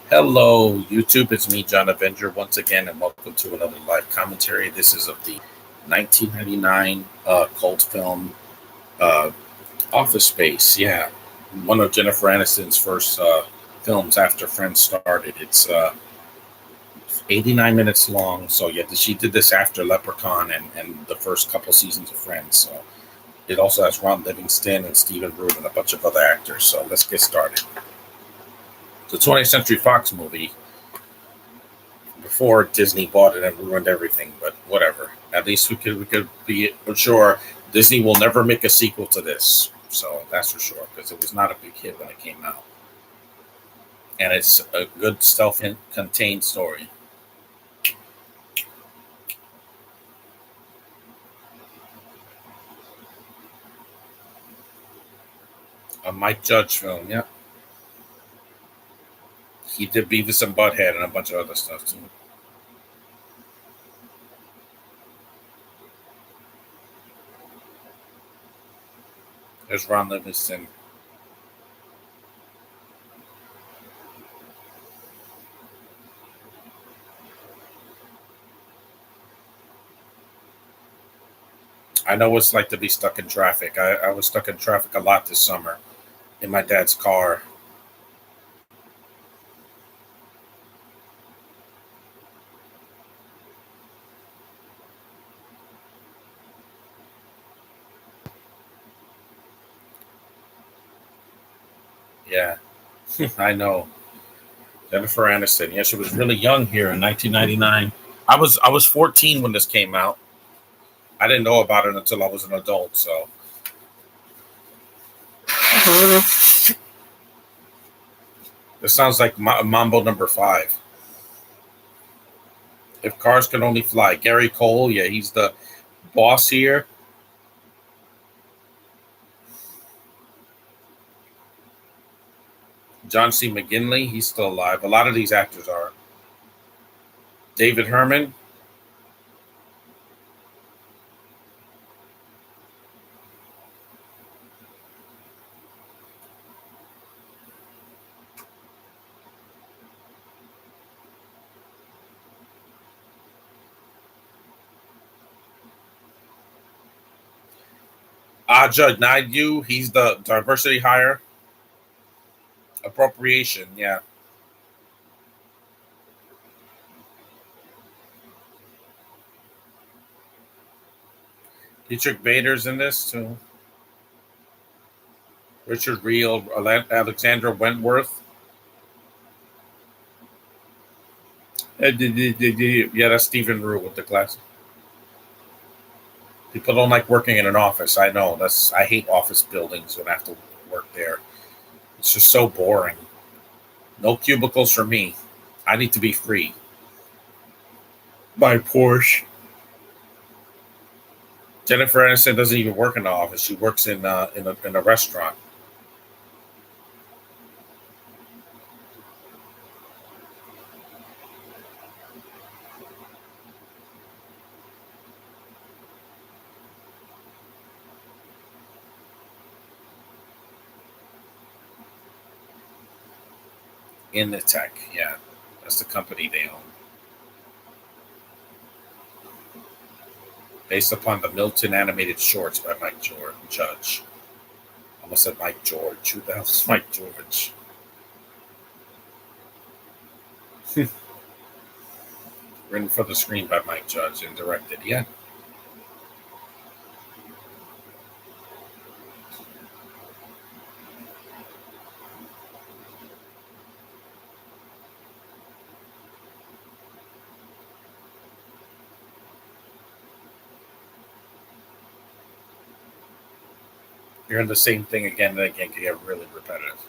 Hello, YouTube. It's me, John Avenger, once again, and welcome to another live commentary. This is of the 1999 cult film uh, Office Space. Yeah, one of Jennifer Aniston's first films after Friends started. It's 89 minutes long. So, yeah, she did this after Leprechaun and the first couple seasons of Friends. So, it also has Ron Livingston and Stephen Root and a bunch of other actors. So, let's get started. The 20th Century Fox movie before Disney bought it and ruined everything. But whatever. At least we could be sure Disney will never make a sequel to this. So that's for sure because it was not a big hit when it came out, and it's a good self-contained story. A Mike Judge film. Yeah, he did Beavis and Butthead and a bunch of other stuff too. There's Ron Livingston. I know what it's like to be stuck in traffic. I was stuck in traffic a lot this summer in my dad's car. Yeah, I know. Jennifer Aniston. Yeah, she was really young here in 1999. I was 14 when this came out. I didn't know about it until I was an adult. So this sounds like Mambo number five. If cars can only fly, Gary Cole. Yeah, he's the boss here. John C. McGinley. He's still alive. A lot of these actors are. David Herman. Aja Naidu. He's the diversity hire. Appropriation. Yeah. Dietrich Bader's in this too. Richard Reel. Alexandra Wentworth. Yeah, that's Stephen Root with the glasses. People don't like working in an office. I know. I hate office buildings when I have to work there. It's just so boring. No cubicles for me. I need to be free. By Porsche. Jennifer Aniston doesn't even work in the office. She works in a restaurant in the tech. Yeah, that's the company they own. Based upon the Milton animated shorts by Mike Judge. I almost said Mike George. Who the hell is Mike George? Written for the screen by Mike Judge and directed. Yeah, you're in the same thing again and again. Can get really repetitive.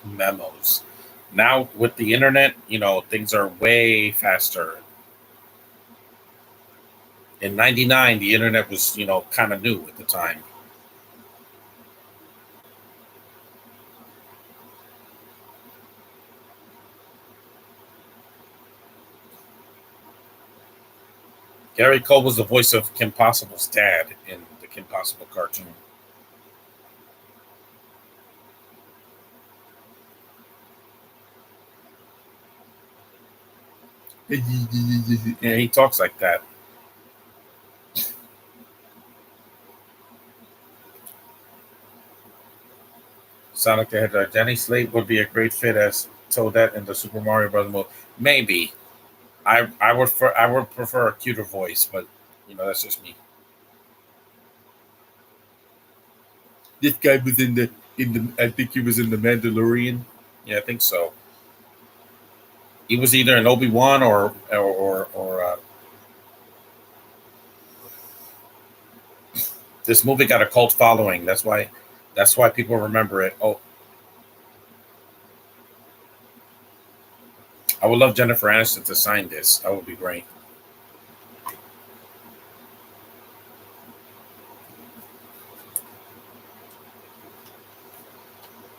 memos. Now with the internet, things are way faster. In '99, the internet was, kind of new at the time. Gary Cole was the voice of Kim Possible's dad in the Kim Possible cartoon. Yeah, he talks like that. Sonic the Hedgehog. Jenny Slate would be a great fit as Toadette in the Super Mario Bros. Movie. Maybe. I would prefer a cuter voice, but that's just me. This guy was in the I think he was in the Mandalorian. Yeah, I think so. He was either in Obi-Wan or this movie got a cult following. That's why people remember it. Oh, I would love Jennifer Aniston to sign this. That would be great.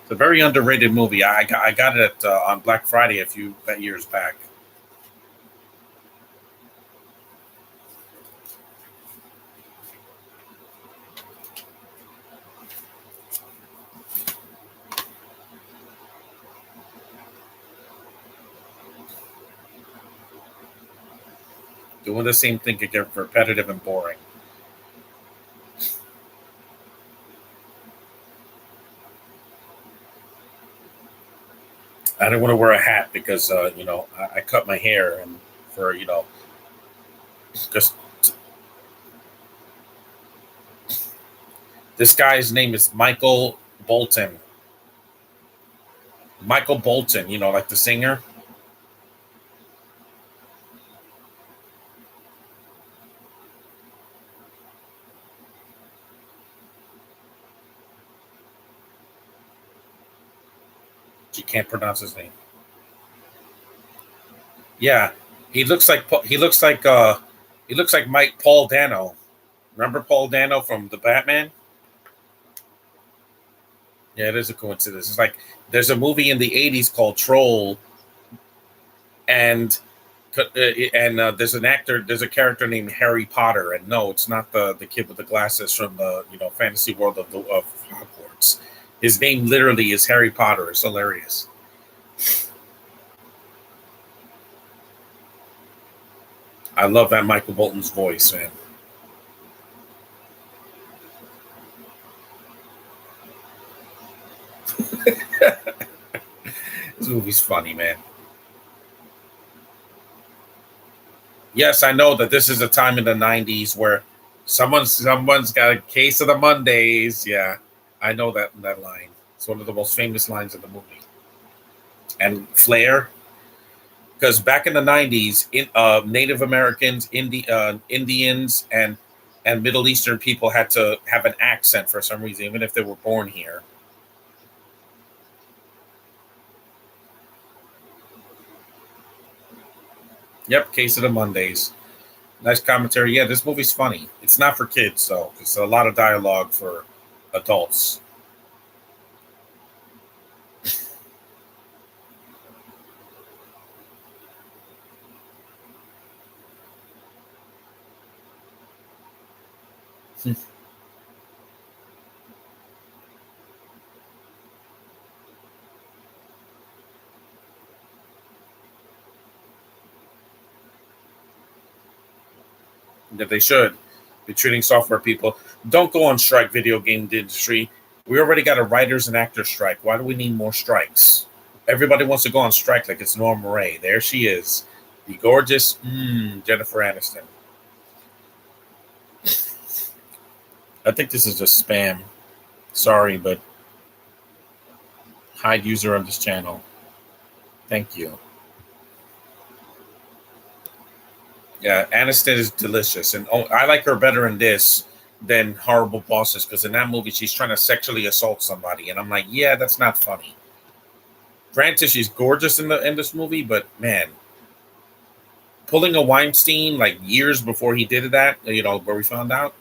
It's a very underrated movie. I got it on Black Friday a few years back. Doing the same thing could get repetitive and boring. I didn't want to wear a hat because I cut my hair and for just this guy's name is Michael Bolton. Michael Bolton, like the singer. She can't pronounce his name. Yeah, he looks like Mike Paul Dano. Remember Paul Dano from the Batman? Yeah, it is a coincidence. It's like there's a movie in the '80s called Troll, and there's a character named Harry Potter, and no, it's not the kid with the glasses from the fantasy world of Hogwarts. His name literally is Harry Potter. It's hilarious. I love that Michael Bolton's voice, man. This movie's funny, man. Yes, I know that this is a time in the '90s where someone's got a case of the Mondays. Yeah, I know that line. It's one of the most famous lines in the movie. And Flair, because back in the '90s, Native Americans, Indians, and Middle Eastern people had to have an accent for some reason, even if they were born here. Yep, case of the Mondays. Nice commentary. Yeah, this movie's funny. It's not for kids though. It's a lot of dialogue for adults. That they should be treating software people. Don't go on strike, video game industry. We already got a writers and actors strike. Why do we need more strikes? Everybody wants to go on strike like it's Norma Ray. There she is, the gorgeous Jennifer Aniston. I think this is just spam. Sorry, but hide user on this channel. Thank you. Yeah, Aniston is delicious, and I like her better in this than Horrible Bosses because in that movie she's trying to sexually assault somebody, and I'm like, yeah, that's not funny. Granted, she's gorgeous in this movie, but man, pulling a Weinstein like years before he did that, where we found out,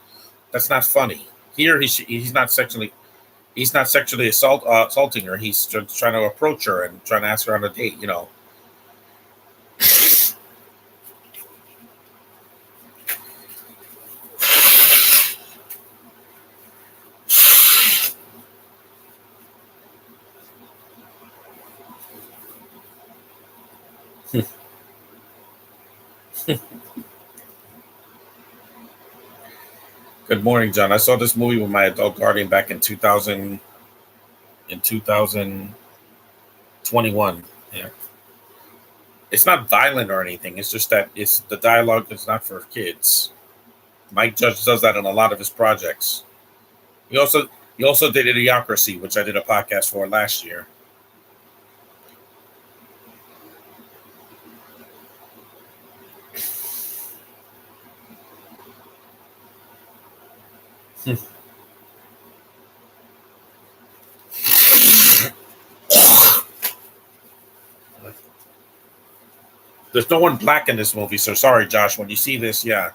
that's not funny. Here, he's not sexually assaulting her. He's just trying to approach her and trying to ask her on a date. Good morning, John. I saw this movie with my adult guardian back in 2021. Yeah, it's not violent or anything. It's just that it's the dialogue is not for kids. Mike Judge does that in a lot of his projects. He also he also did Idiocracy, which I did a podcast for last year. There's no one black in this movie, so sorry, Josh. When you see this, yeah,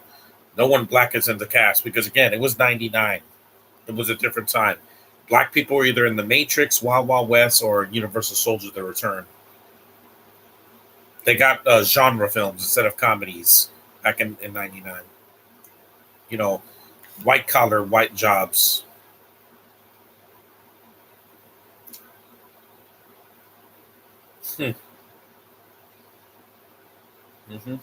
no one black is in the cast because again, it was '99. It was a different time. Black people were either in The Matrix, Wild Wild West, or Universal Soldier: The Return. They got genre films instead of comedies back in '99. You know, white collar, white jobs. Hmm. Hmm.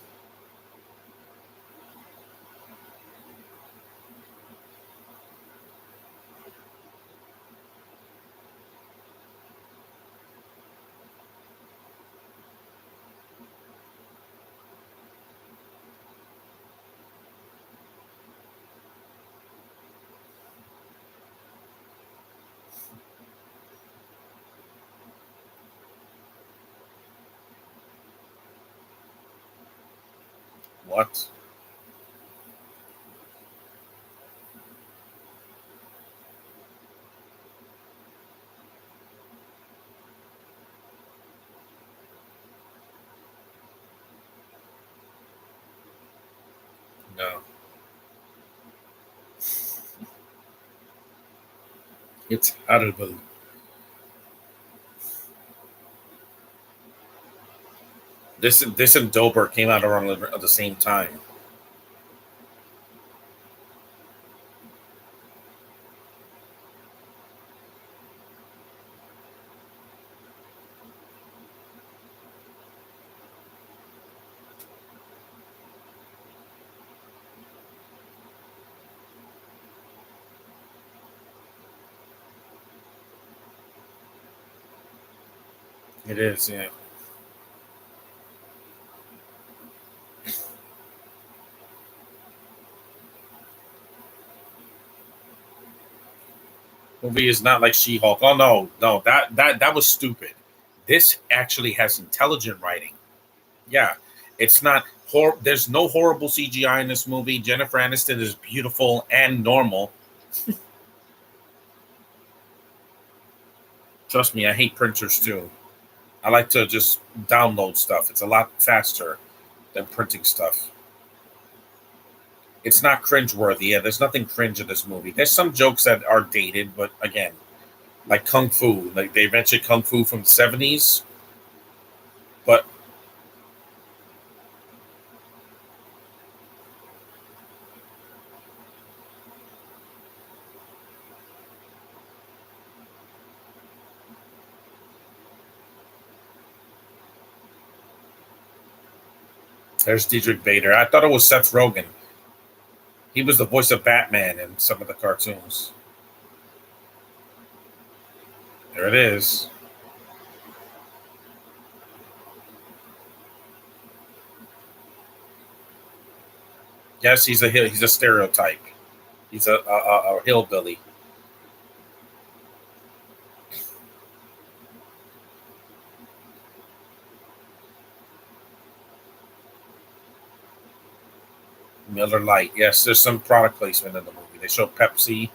What? No, it's horrible. This and Dober came out around the same time. It is, yeah. Movie is not like She-Hulk. Oh no, no, that was stupid. This actually has intelligent writing. Yeah, it's not there's no horrible CGI in this movie. Jennifer Aniston is beautiful and normal. Trust me, I hate printers too. I like to just download stuff. It's a lot faster than printing stuff. It's not cringeworthy. Yeah, there's nothing cringe in this movie. There's some jokes that are dated, but again, like Kung Fu. Like they mentioned Kung Fu from the '70s, but there's Diedrich Bader. I thought it was Seth Rogen. He was the voice of Batman in some of the cartoons. There it is. Yes, he's a stereotype. He's a hillbilly. Miller Lite. Yes, there's some product placement in the movie. They show Pepsi.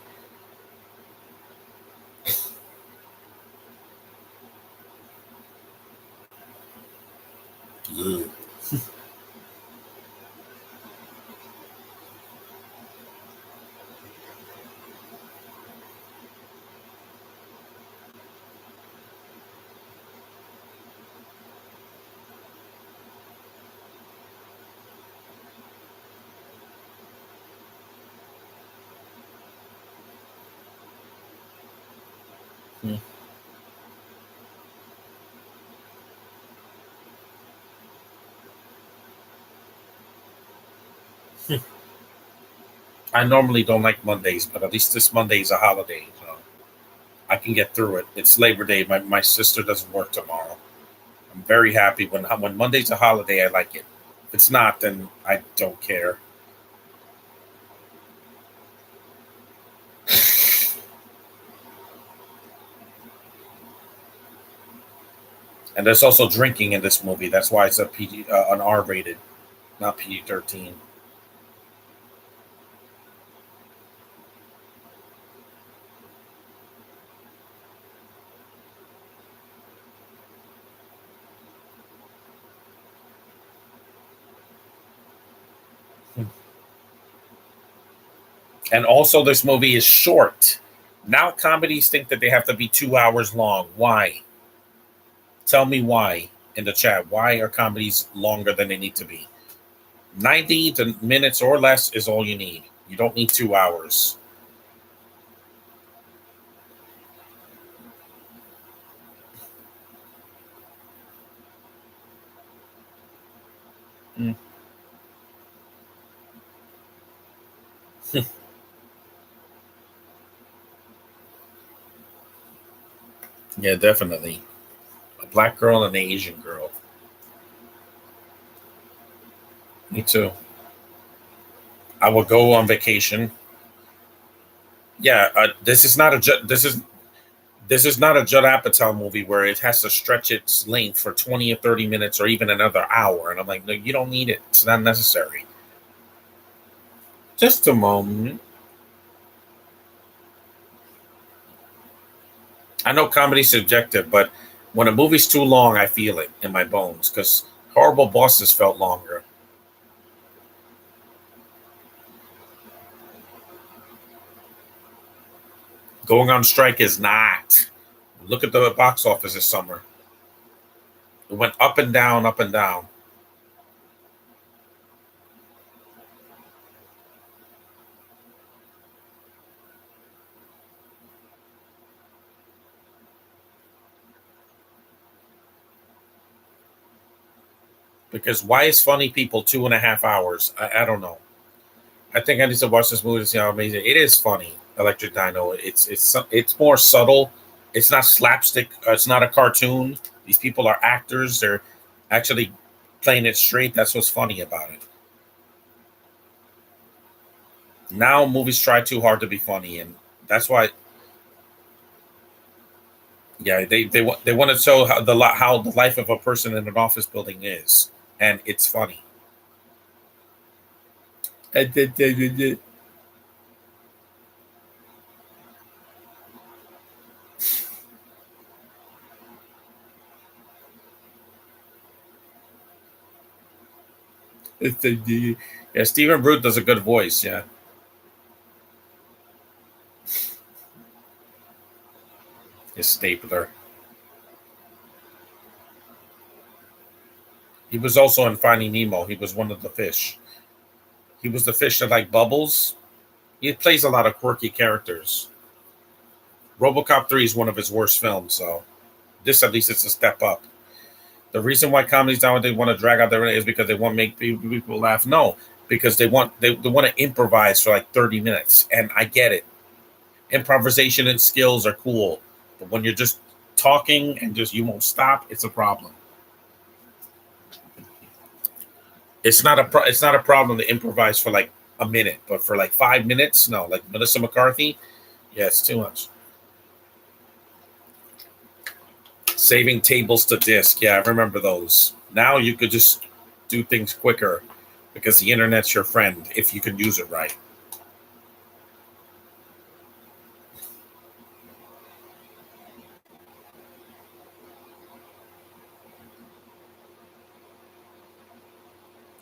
Hmm. I normally don't like Mondays, but at least this Monday is a holiday, so I can get through it. It's Labor Day. My sister doesn't work tomorrow. I'm very happy when Monday's a holiday. I like it. If it's not, then I don't care. And there's also drinking in this movie. That's why it's a PG, an R rated, not PG-13. And also, this movie is short. Now, comedies think that they have to be 2 hours long. Why? Tell me why in the chat. Why are comedies longer than they need to be? 90 minutes or less is all you need. You don't need 2 hours. Mm. Yeah, definitely. A black girl and an Asian girl. Me too. I will go on vacation. Yeah, this is not a this is not a Judd Apatow movie where it has to stretch its length for 20 or 30 minutes or even another hour. And I'm like, no, you don't need it. It's not necessary. Just a moment. I know comedy's subjective, but when a movie's too long, I feel it in my bones because Horrible Bosses felt longer. Going on strike is not. Look at the box office this summer. It went up and down, up and down. Because why is Funny People 2.5 hours? I don't know. I think I need to watch this movie to see how amazing it is. Funny, Electric Dino. It's more subtle. It's not slapstick. It's not a cartoon. These people are actors. They're actually playing it straight. That's what's funny about it. Now movies try too hard to be funny, and that's why. Yeah, they want to show how the life of a person in an office building is, and it's funny. Yeah, Stephen Root does a good voice. Yeah, his stapler. He was also in Finding Nemo. He was one of the fish. He was the fish that like bubbles. He plays a lot of quirky characters. RoboCop 3 is one of his worst films, so this at least it's a step up. The reason why comedies nowadays want to drag out their is because they want to make people laugh. No, because they want to improvise for like 30 minutes, and I get it. Improvisation and skills are cool, but when you're just talking and just you won't stop, it's a problem. It's not a problem to improvise for like a minute, but for like 5 minutes, no. Like Melissa McCarthy, yeah, it's too much. Saving tables to disk, yeah, I remember those. Now you could just do things quicker because the internet's your friend if you can use it right.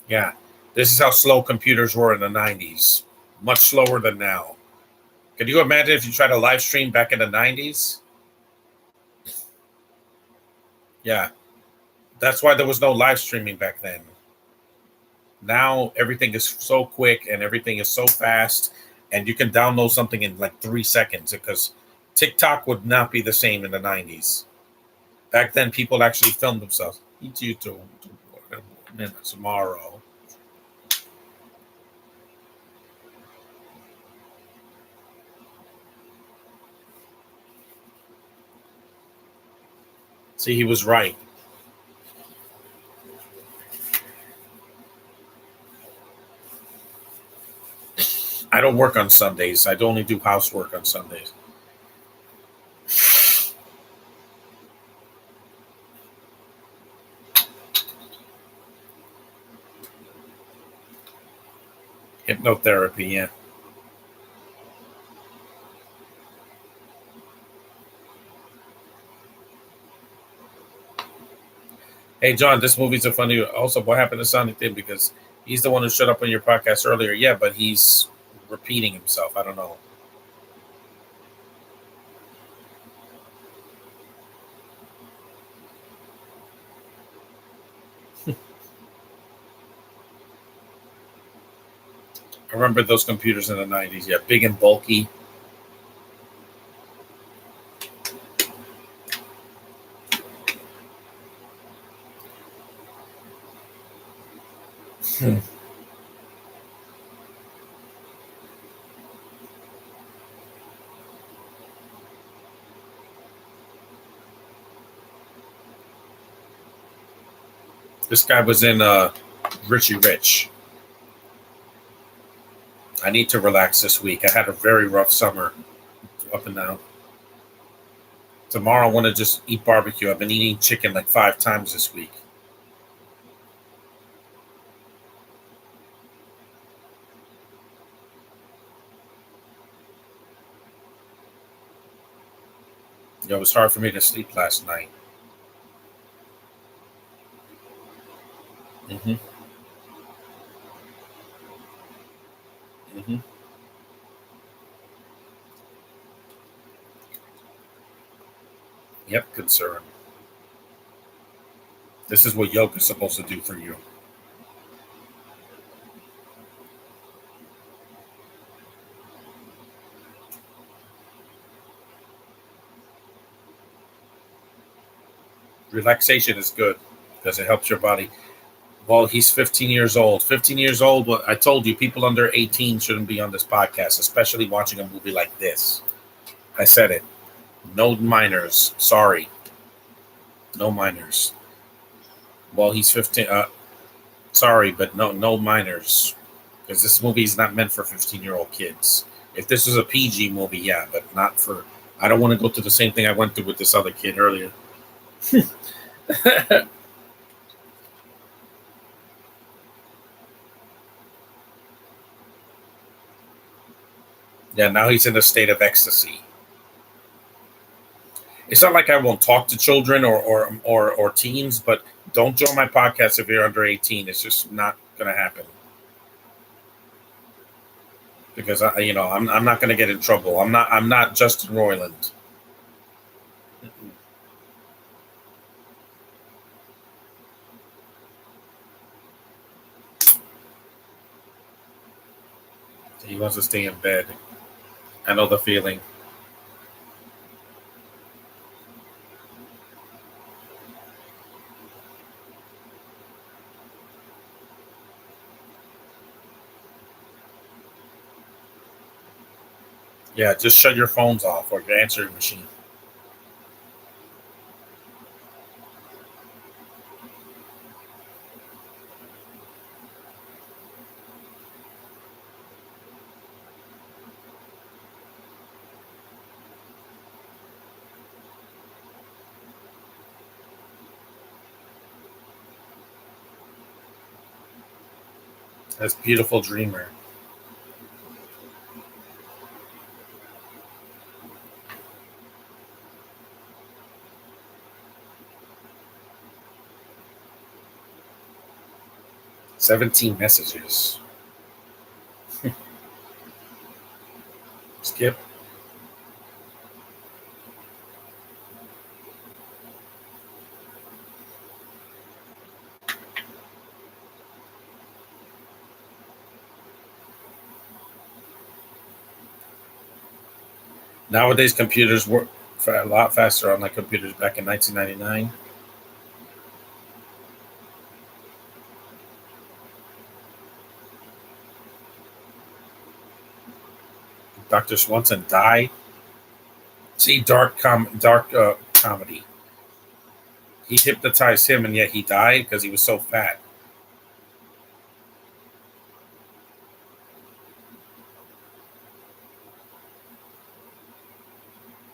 Yeah, this is how slow computers were in the '90s. Much slower than now. Could you imagine if you tried to live stream back in the '90s? Yeah, that's why there was no live streaming back then. Now everything is so quick and everything is so fast, and you can download something in like 3 seconds because TikTok would not be the same in the 90s. Back then, people actually filmed themselves. Eat you tomorrow. See, he was right. I don't work on Sundays. I only do housework on Sundays. Hypnotherapy, yeah. Hey, John, this movie's a funny. Also, what happened to Sonic Dim? Because he's the one who showed up on your podcast earlier. Yeah, but he's repeating himself. I don't know. I remember those computers in the 90s. Yeah, big and bulky. Hmm. This guy was in Richie Rich. I need to relax this week. I had a very rough summer up and down. Tomorrow, I want to just eat barbecue. I've been eating chicken like 5 times this week. It was hard for me to sleep last night. Hmm. Hmm. Yep, concern. This is what yoga's supposed to do for you. Relaxation is good because it helps your body. Well, he's 15 years old. 15 years old. Well, I told you, people under 18 shouldn't be on this podcast, especially watching a movie like this. I said it. No minors. Sorry. No minors. Well, he's 15. Sorry, but no minors. Because this movie is not meant for 15-year-old kids. If this was a PG movie, yeah, but not for. I don't want to go through the same thing I went through with this other kid earlier. Yeah, now he's in a state of ecstasy. It's not like I won't talk to children or teens, but don't join my podcast if you're under 18. It's just not going to happen because I'm not going to get in trouble. I'm not Justin Roiland. He wants to stay in bed. I know the feeling. Yeah, just shut your phones off or your answering machine. That's beautiful dreamer. $17 messages. Skip. Nowadays, computers work a lot faster on like computers back in 1999. Dr. Swanson died. See, dark comedy. He hypnotized him, and yet he died because he was so fat.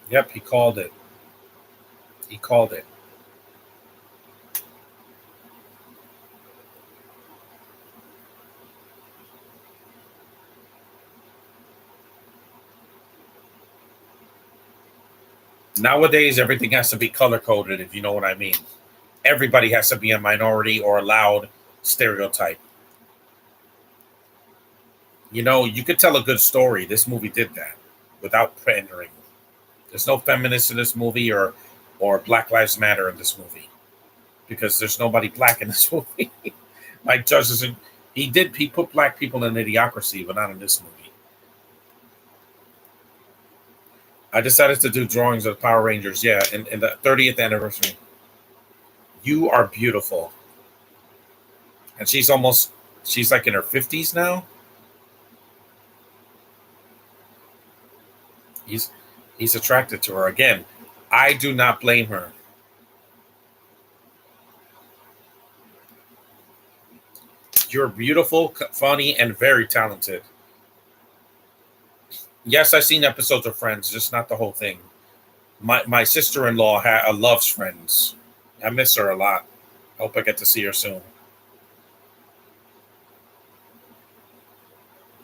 Yep, he called it. He called it. Nowadays, everything has to be color coded, if you know what I mean. Everybody has to be a minority or a loud stereotype. You know, you could tell a good story. This movie did that without pandering. There's no feminists in this movie or Black Lives Matter in this movie because there's nobody black in this movie. Mike Judge isn't. He put black people in Idiocracy, but not in this movie. I decided to do drawings of Power Rangers. Yeah, in the 30th anniversary. You are beautiful, and she's like in her 50s now. He's he's attracted to her again. I do not blame her. You're beautiful, funny, and very talented. Yes, I've seen episodes of Friends, just not the whole thing. My sister in law loves Friends. I miss her a lot. I hope I get to see her soon.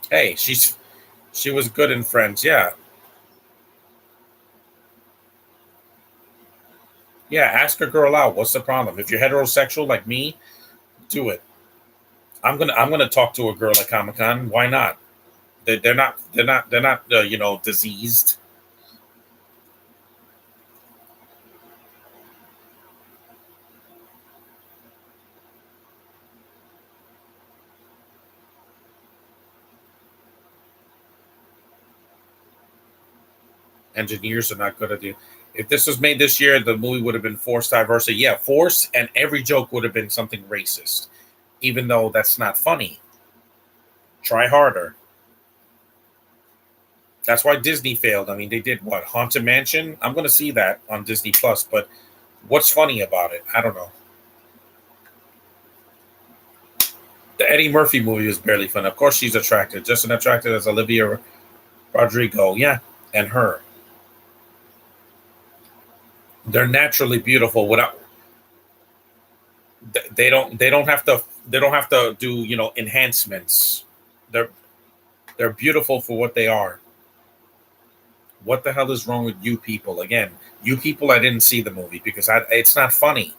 Hey, she was good in Friends. Yeah, yeah. Ask a girl out. What's the problem? If you're heterosexual like me, do it. I'm gonna talk to a girl at Comic Con. Why not? They're not diseased. Engineers are not good at it. If this was made this year, the movie would have been forced diversity. Yeah, force, and every joke would have been something racist, even though that's not funny. Try harder. That's why Disney failed. I mean, they did what? Haunted Mansion? I'm going to see that on Disney Plus, but what's funny about it? I don't know. The Eddie Murphy movie was barely fun. Of course, she's attractive, just as attractive as Olivia Rodrigo. Yeah, and her. They're naturally beautiful without. They don't have to do enhancements. They're they're beautiful for what they are. What the hell is wrong with you people? Again, you people, I didn't see the movie because it's not funny.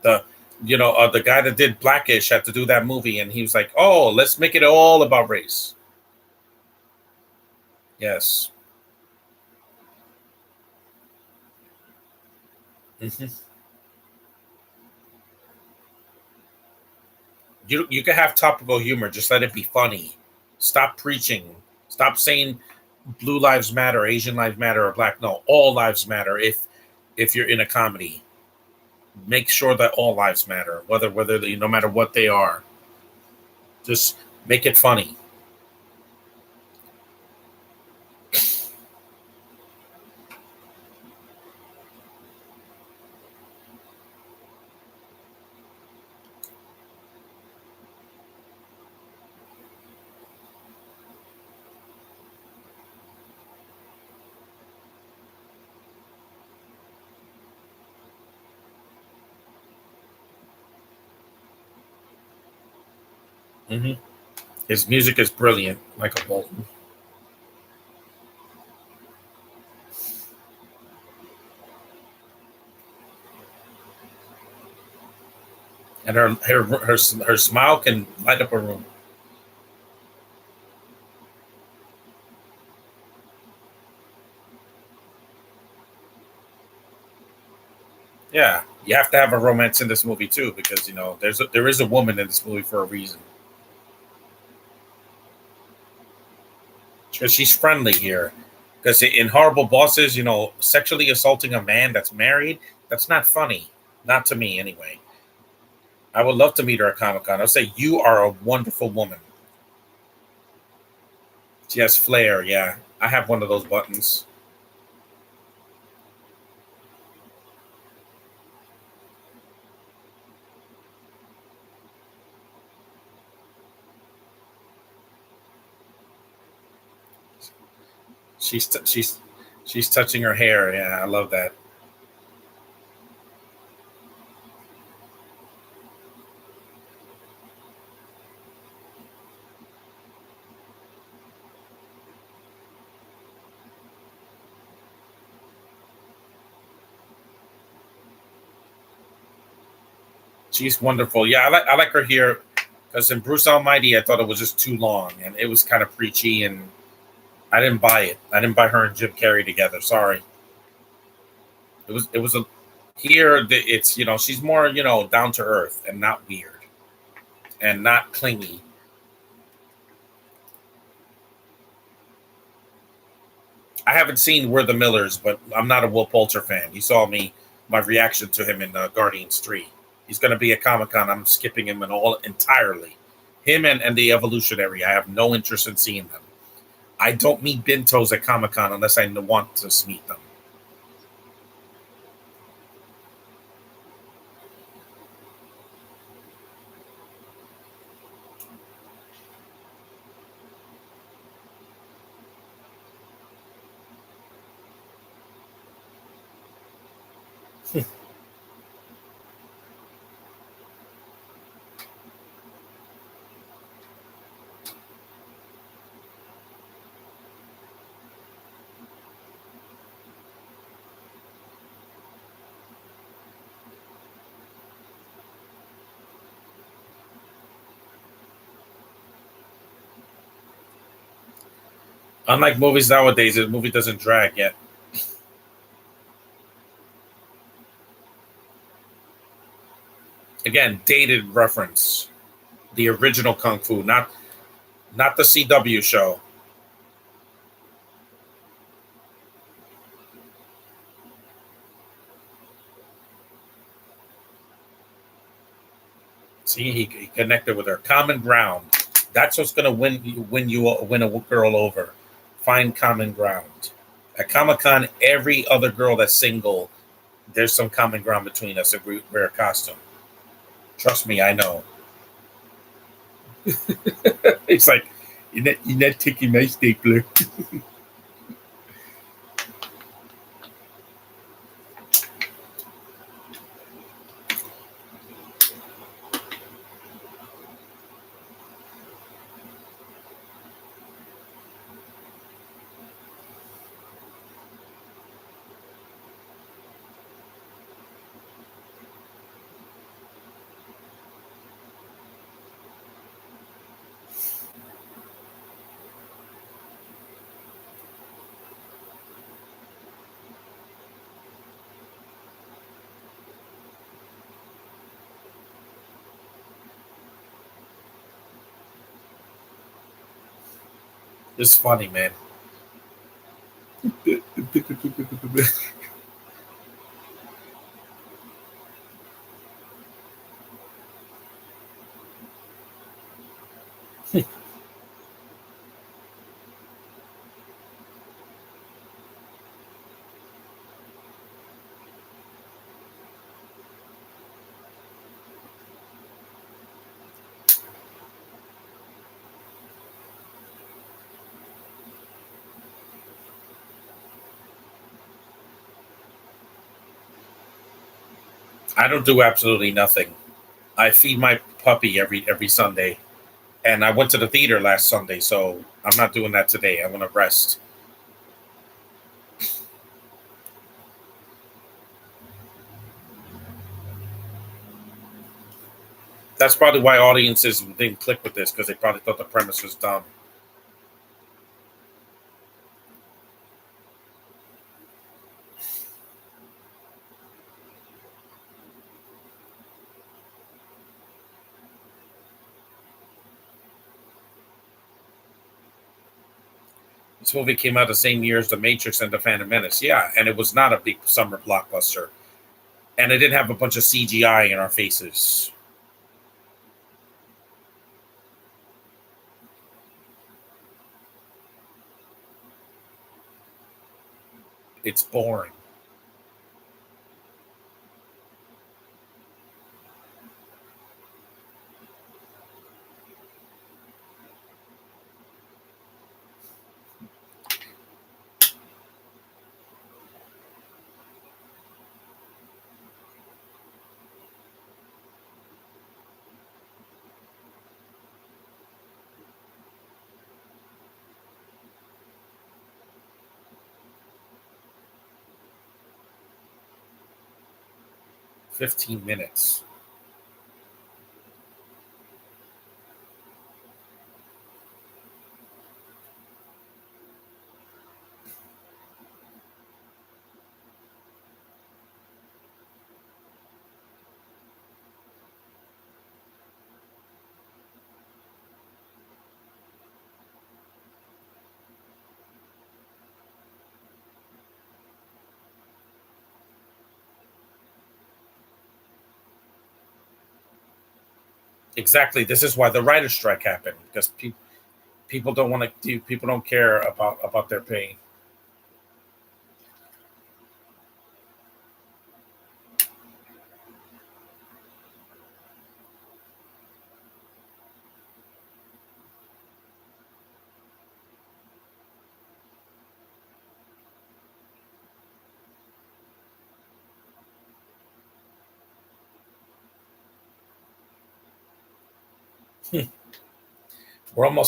The the guy that did Blackish had to do that movie, and he was like, "Oh, let's make it all about race." Yes. Mhm. You can have topical humor, just let it be funny. Stop preaching. Stop saying blue lives matter, Asian lives matter, or black. No, all lives matter. If you're in a comedy, make sure that all lives matter, whether no matter what they are. Just make it funny. Hmm. His music is brilliant, Michael Bolton, and her smile can light up a room. Yeah, you have to have a romance in this movie too, because there is a woman in this movie for a reason. because she's friendly here. Because in Horrible Bosses, sexually assaulting a man that's married, that's not funny. Not to me, anyway. I would love to meet her at Comic Con. I'll say, you are a wonderful woman. She has flair, yeah. I have one of those buttons. She's touching her hair. Yeah, I love that. She's wonderful. Yeah, I like her here because in Bruce Almighty, I thought it was just too long and it was kind of preachy, and I didn't buy it. I didn't buy her and Jim Carrey together. Sorry. It was a here. It's she's more down to earth and not weird and not clingy. I haven't seen We're the Millers, but I'm not a Will Poulter fan. You saw my reaction to him in Guardians 3. He's going to be at Comic Con. I'm skipping him entirely. Him and the Evolutionary. I have no interest in seeing them. I don't meet Bintos at Comic Con unless I want to meet them. Unlike movies nowadays, the movie doesn't drag yet. Again, dated reference. The original Kung Fu, not the CW show. See, he connected with her. Common ground. That's what's going to win a girl over. Find common ground. At Comic Con, every other girl that's single, there's some common ground between us if we wear a costume. Trust me, I know. It's like you're not taking my stapler. It's funny, man. I don't do absolutely nothing. I feed my puppy every Sunday, and I went to the theater last Sunday, so I'm not doing that today. I'm gonna rest. That's probably why audiences didn't click with this because they probably thought the premise was dumb. This movie came out the same year as The Matrix and The Phantom Menace. Yeah, and it was not a big summer blockbuster. And it didn't have a bunch of CGI in our faces. It's boring. 15 minutes. Exactly. This is why the writer's strike happened because people don't want to do. People don't care about their pay.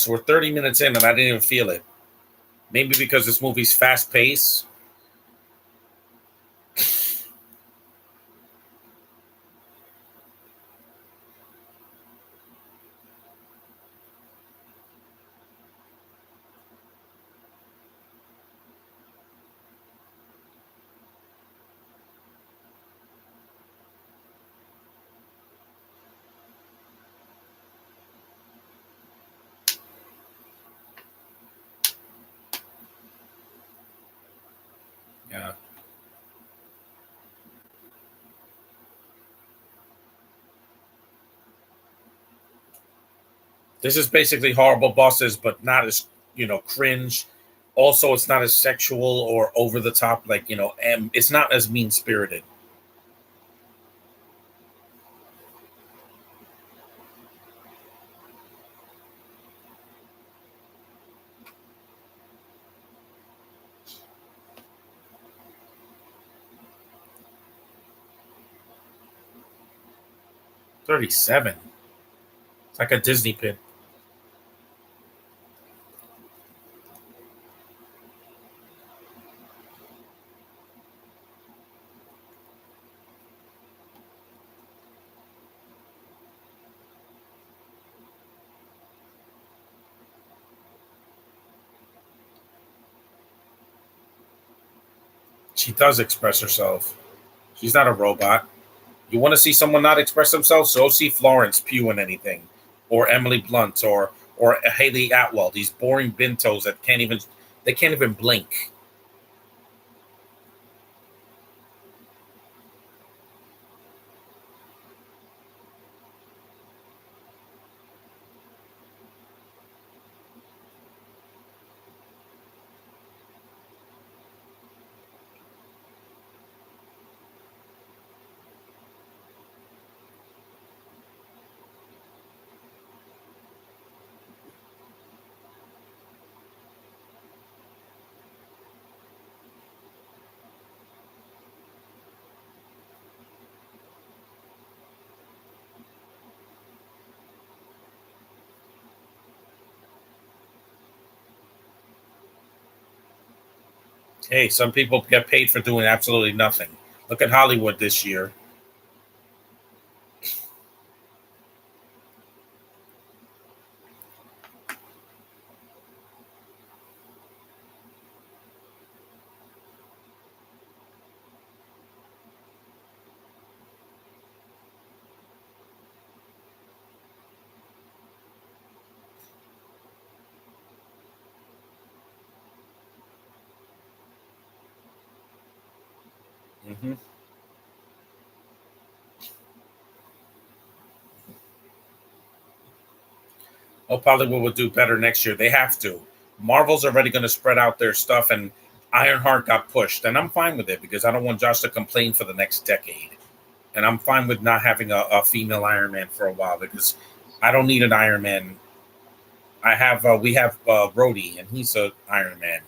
We're 30 minutes in and I didn't even feel it. Maybe because this movie's fast paced. Yeah. This is basically horrible bosses, but not as cringe. Also, it's not as sexual or over the top. Like it's not as mean spirited. 37. It's like a Disney pin. She does express herself. She's not a robot. You want to see someone not express themselves? So see Florence Pugh in anything, or Emily Blunt, or Haley Atwell. These boring bintos that can't even blink. Hey, some people get paid for doing absolutely nothing. Look at Hollywood this year. Hmm. Hope Hollywood will do better next year. They have to. Marvel's already going to spread out their stuff, and Ironheart got pushed, and I'm fine with it because I don't want Josh to complain for the next decade. And I'm fine with not having a female Iron Man for a while because I don't need an Iron Man. We have Rhodey, and he's a Iron Man.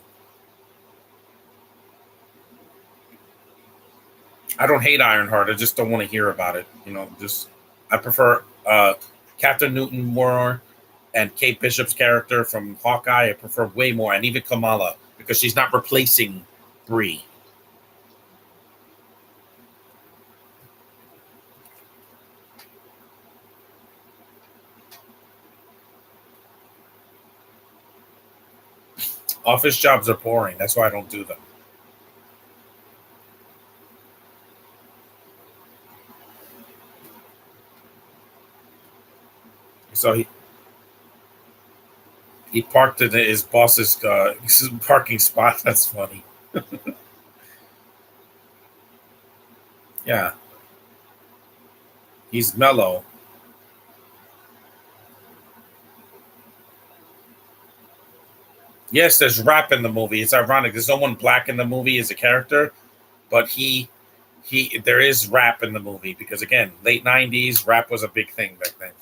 I don't hate Ironheart. I just don't want to hear about it. Just I prefer Captain Newton more and Kate Bishop's character from Hawkeye. I prefer way more, and even Kamala because she's not replacing Brie. Office jobs are boring. That's why I don't do them. So he parked in his boss's parking spot. That's funny. Yeah, he's mellow. Yes, there's rap in the movie. It's ironic. There's no one black in the movie as a character, but he there is rap in the movie because again, late '90s rap was a big thing back then.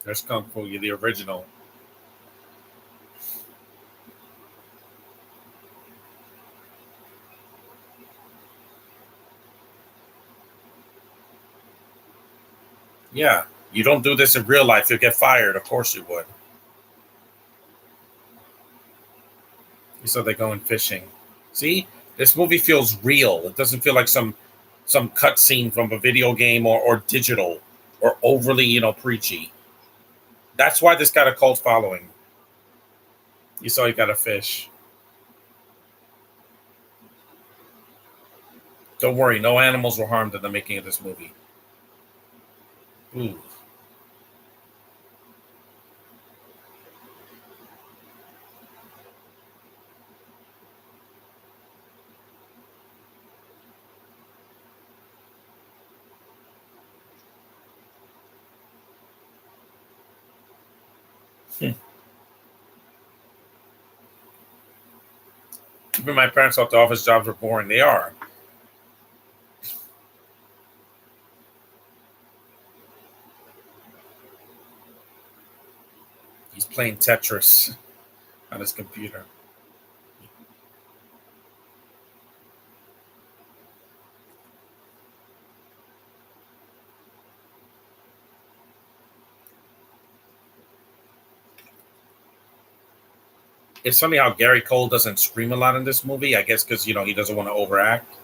There's Kung Fu, the original. Yeah, you don't do this in real life, you'll get fired. Of course you would. So they go in fishing. See, this movie feels real. It doesn't feel like some cutscene from a video game or digital or overly preachy. That's why this got a cult following. You saw he got a fish. Don't worry, no animals were harmed in the making of this movie. Ooh. Even my parents thought the office jobs were boring. They are. He's playing Tetris on his computer. It's funny how Gary Cole doesn't scream a lot in this movie. I guess because he doesn't want to overact.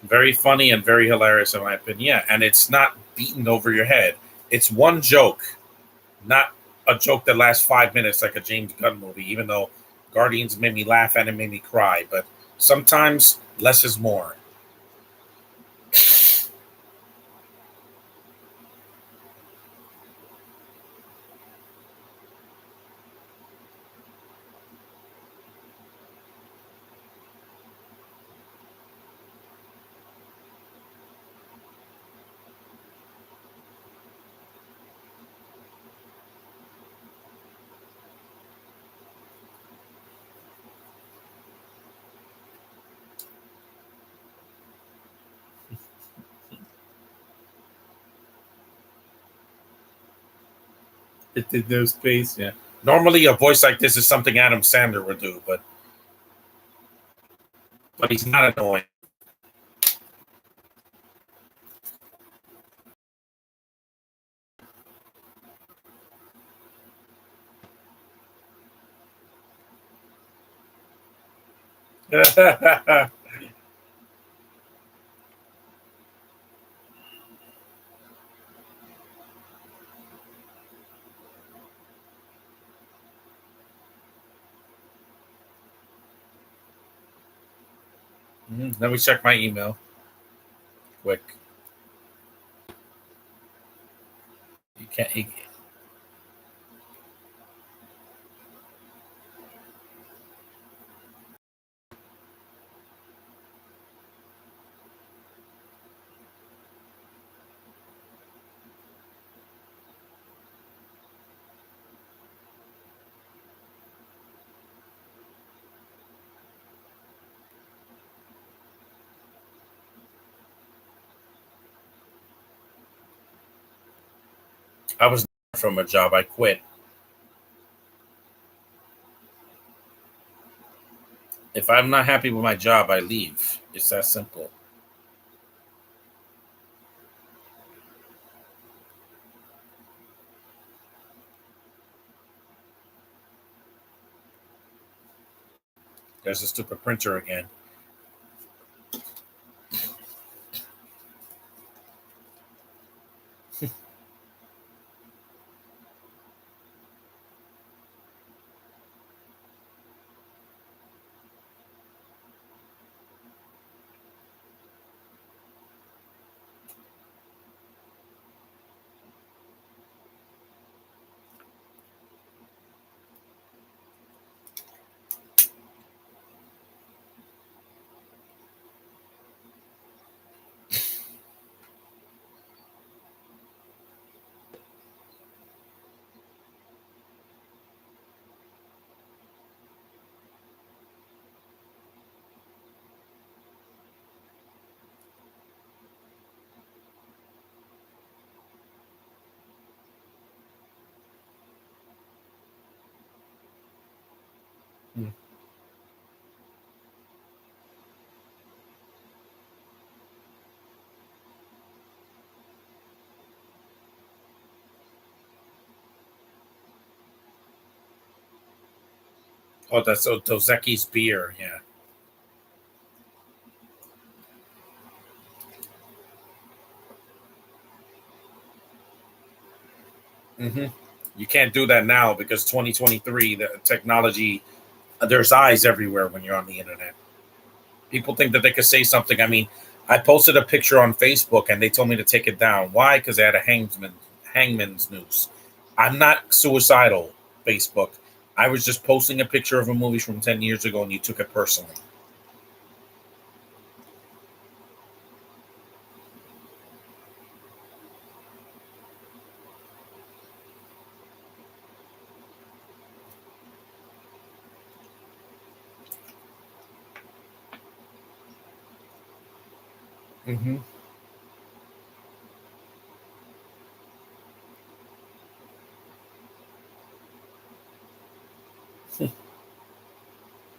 Very funny and very hilarious in my opinion. Yeah, and it's not beaten over your head. It's one joke, not a joke that lasts 5 minutes like a James Gunn movie. Even though Guardians made me laugh and it made me cry, but sometimes less is more. It did no space. Yeah. Normally, a voice like this is something Adam Sandler would do, but he's not annoying. Let me check my email quick. You can't. I was from a job. I quit. If I'm not happy with my job, I leave. It's that simple. There's a stupid printer again. Hmm. Oh, that's Dos Equis beer. Yeah. hmm You can't do that now because 2023, the technology, there's eyes everywhere when you're on the internet. People think that they could say something. I mean, I posted a picture on Facebook and they told me to take it down. Why? Because they had a hangman's noose. I'm not suicidal, Facebook. I was just posting a picture of a movie from 10 years ago and you took it personally. hmm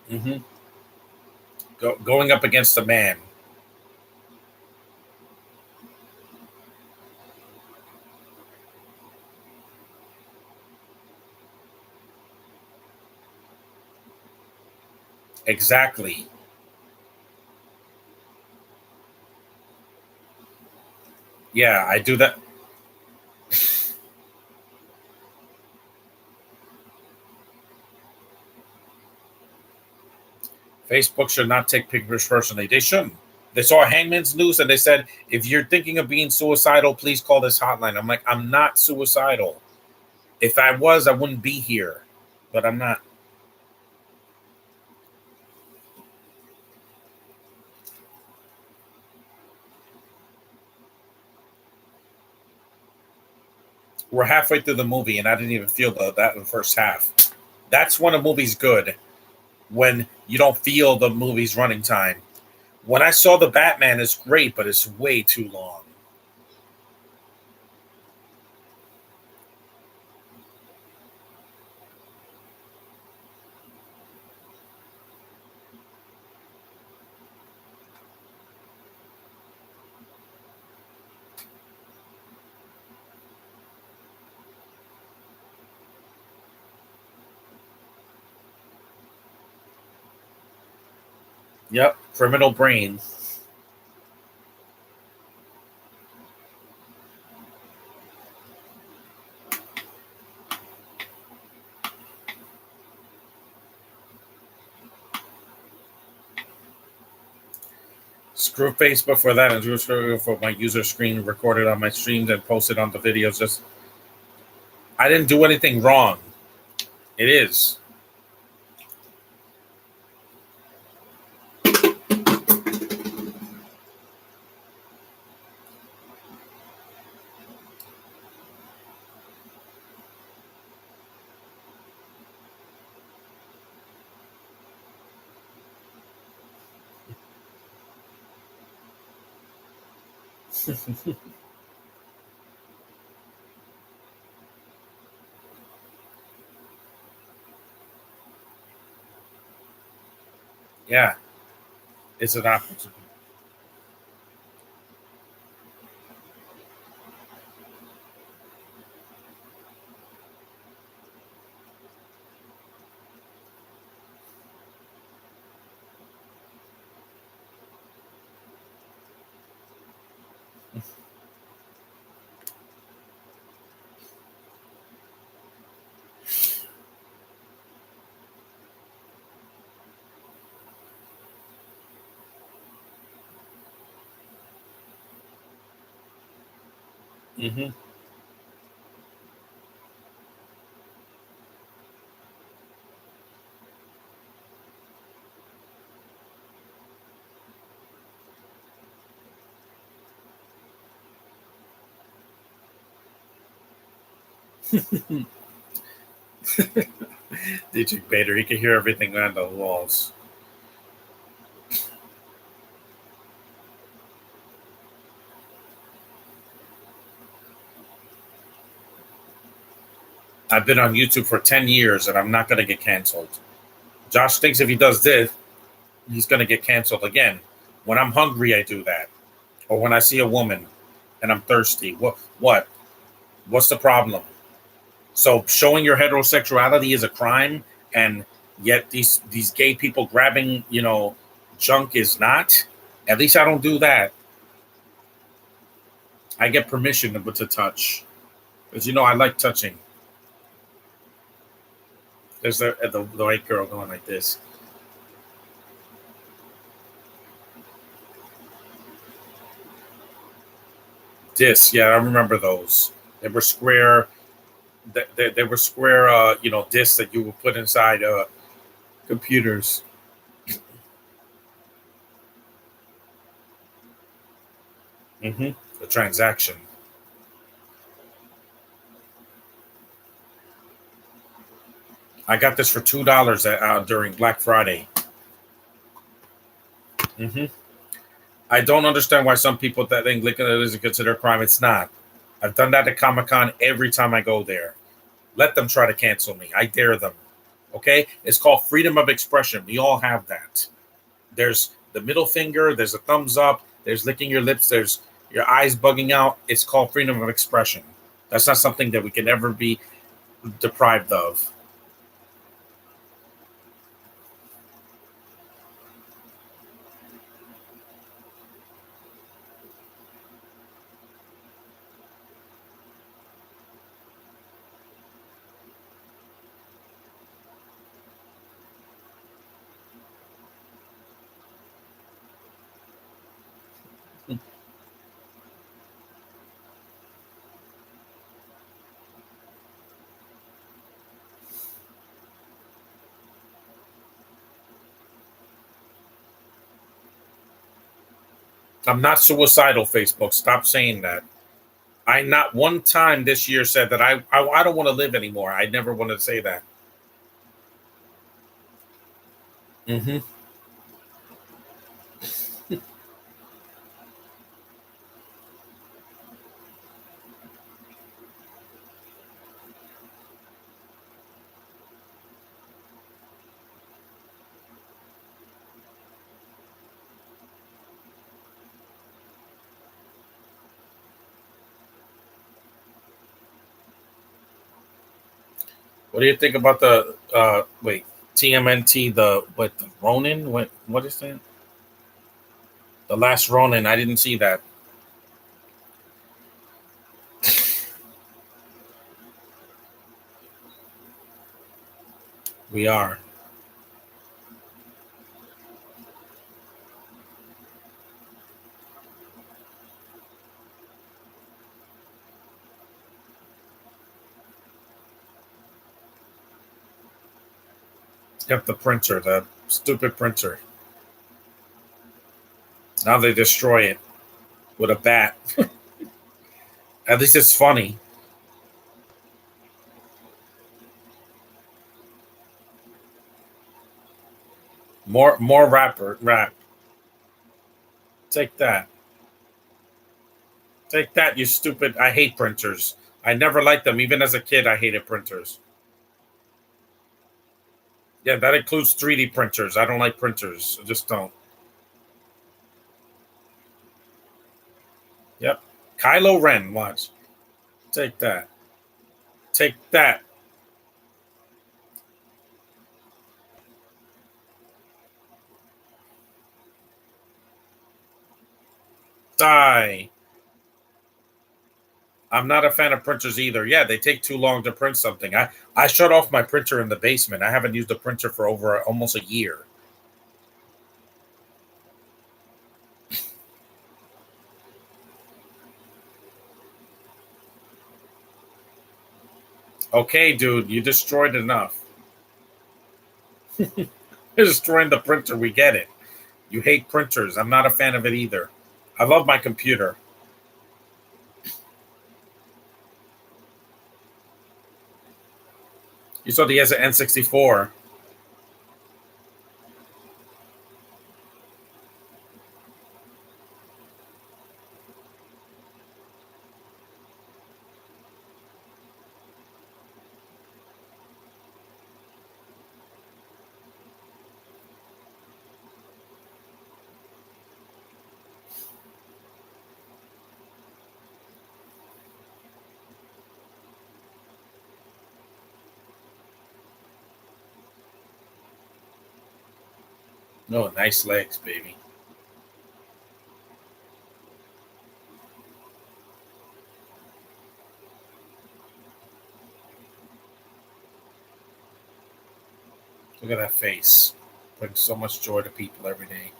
hmm going up against a man. Exactly. Yeah, I do that. Facebook should not take pictures personally. They shouldn't. They saw Hangman's news and they said, if you're thinking of being suicidal, please call this hotline. I'm like, I'm not suicidal. If I was, I wouldn't be here, but I'm not. We're halfway through the movie and I didn't even feel that in the first half. That's when a movie's good, when you don't feel the movie's running time. When I saw the Batman, it's great, but it's way too long. Yep, Criminal Brain. Screw Facebook for that, and screw for my user screen recorded on my streams and posted on the videos. Just I didn't do anything wrong. It is. Yeah, it's an opportunity. Hmm. Dietrich Bader, he can hear everything on the walls. I've been on YouTube for 10 years and I'm not going to get canceled. Josh thinks if he does this, he's going to get canceled again. When I'm hungry, I do that. Or when I see a woman and I'm thirsty. What? What's the problem? So showing your heterosexuality is a crime, and yet these gay people grabbing, junk is not. At least I don't do that. I get permission to touch. Because I like touching. There's the white girl going like this. Discs, yeah, I remember those. They were square. They were square, discs that you would put inside computers. Hmm. The transaction. I got this for $2 during Black Friday. Hmm. I don't understand why some people that think licking it is considered a crime. It's not. I've done that at Comic Con every time I go there. Let them try to cancel me. I dare them. Okay? It's called freedom of expression. We all have that. There's the middle finger, there's a thumbs up, there's licking your lips, there's your eyes bugging out. It's called freedom of expression. That's not something that we can ever be deprived of. I'm not suicidal, Facebook. Stop saying that. I not one time this year said that I don't want to live anymore. I never wanted to say that. Hmm. What do you think about the TMNT, the Ronin? What is that? The last Ronin. I didn't see that. We are. Yep, the printer, the stupid printer. Now they destroy it with a bat. At least it's funny. More rap. Take that. Take that, you stupid. I hate printers. I never liked them. Even as a kid, I hated printers. Yeah, that includes 3D printers. I don't like printers. I just don't. Yep. Kylo Ren, watch. Take that. Take that. Die. I'm not a fan of printers either. Yeah, they take too long to print something. I shut off my printer in the basement. I haven't used a printer for over almost a year. Okay, dude, you destroyed enough. You're destroying the printer. We get it. You hate printers. I'm not a fan of it either. I love my computer. You saw he has an N64. No, nice legs, baby. Look at that face. Brings so much joy to people every day.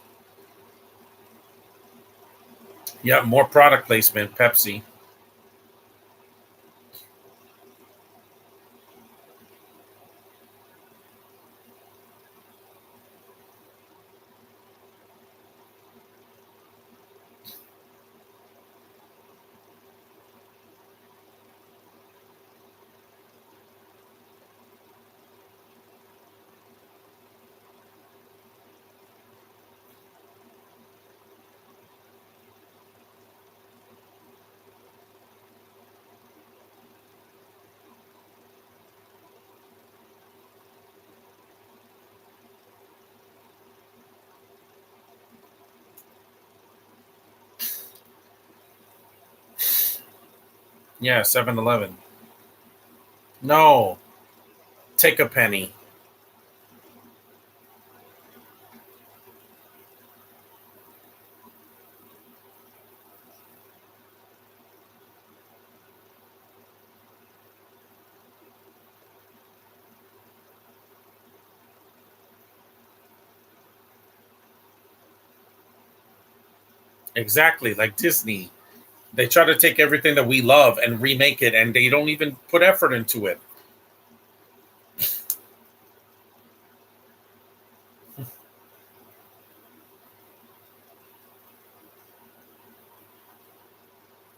Yeah, more product placement, Pepsi. Yeah, 7-Eleven. No, take a penny. Exactly, like Disney. They try to take everything that we love and remake it, and they don't even put effort into it.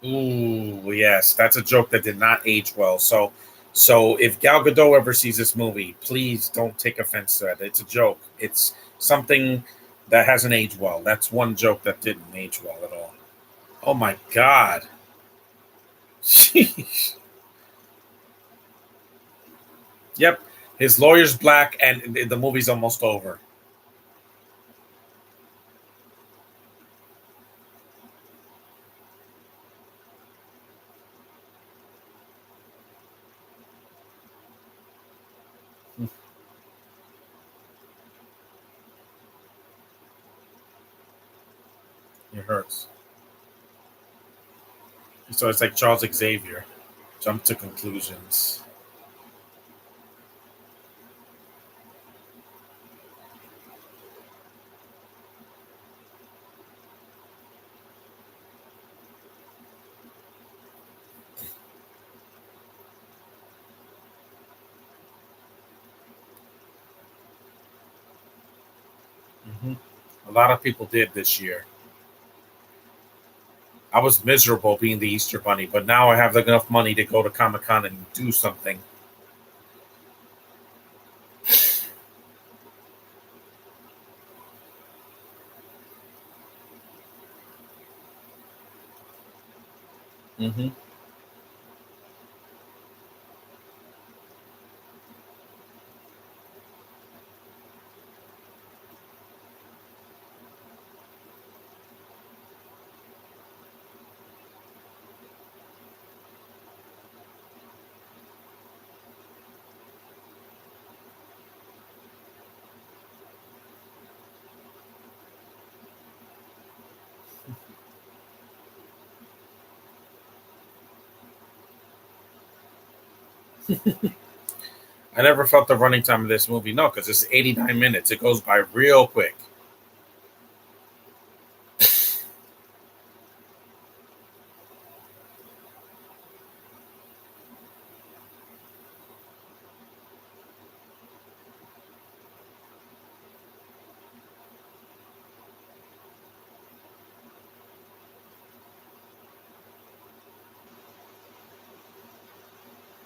Ooh, yes, that's a joke that did not age well. So if Gal Gadot ever sees this movie, please don't take offense to it. It's a joke. It's something that hasn't aged well. That's one joke that didn't age well at all. Oh my god. Sheesh. Yep, his lawyer's black, and the movie's almost over. It hurts. So it's like Charles Xavier. Jump to conclusions. Hmm. A lot of people did this year. I was miserable being the Easter Bunny, but now I have enough money to go to Comic Con and do something. Hmm. I never felt the running time of this movie. No, because it's 89 minutes. It goes by real quick.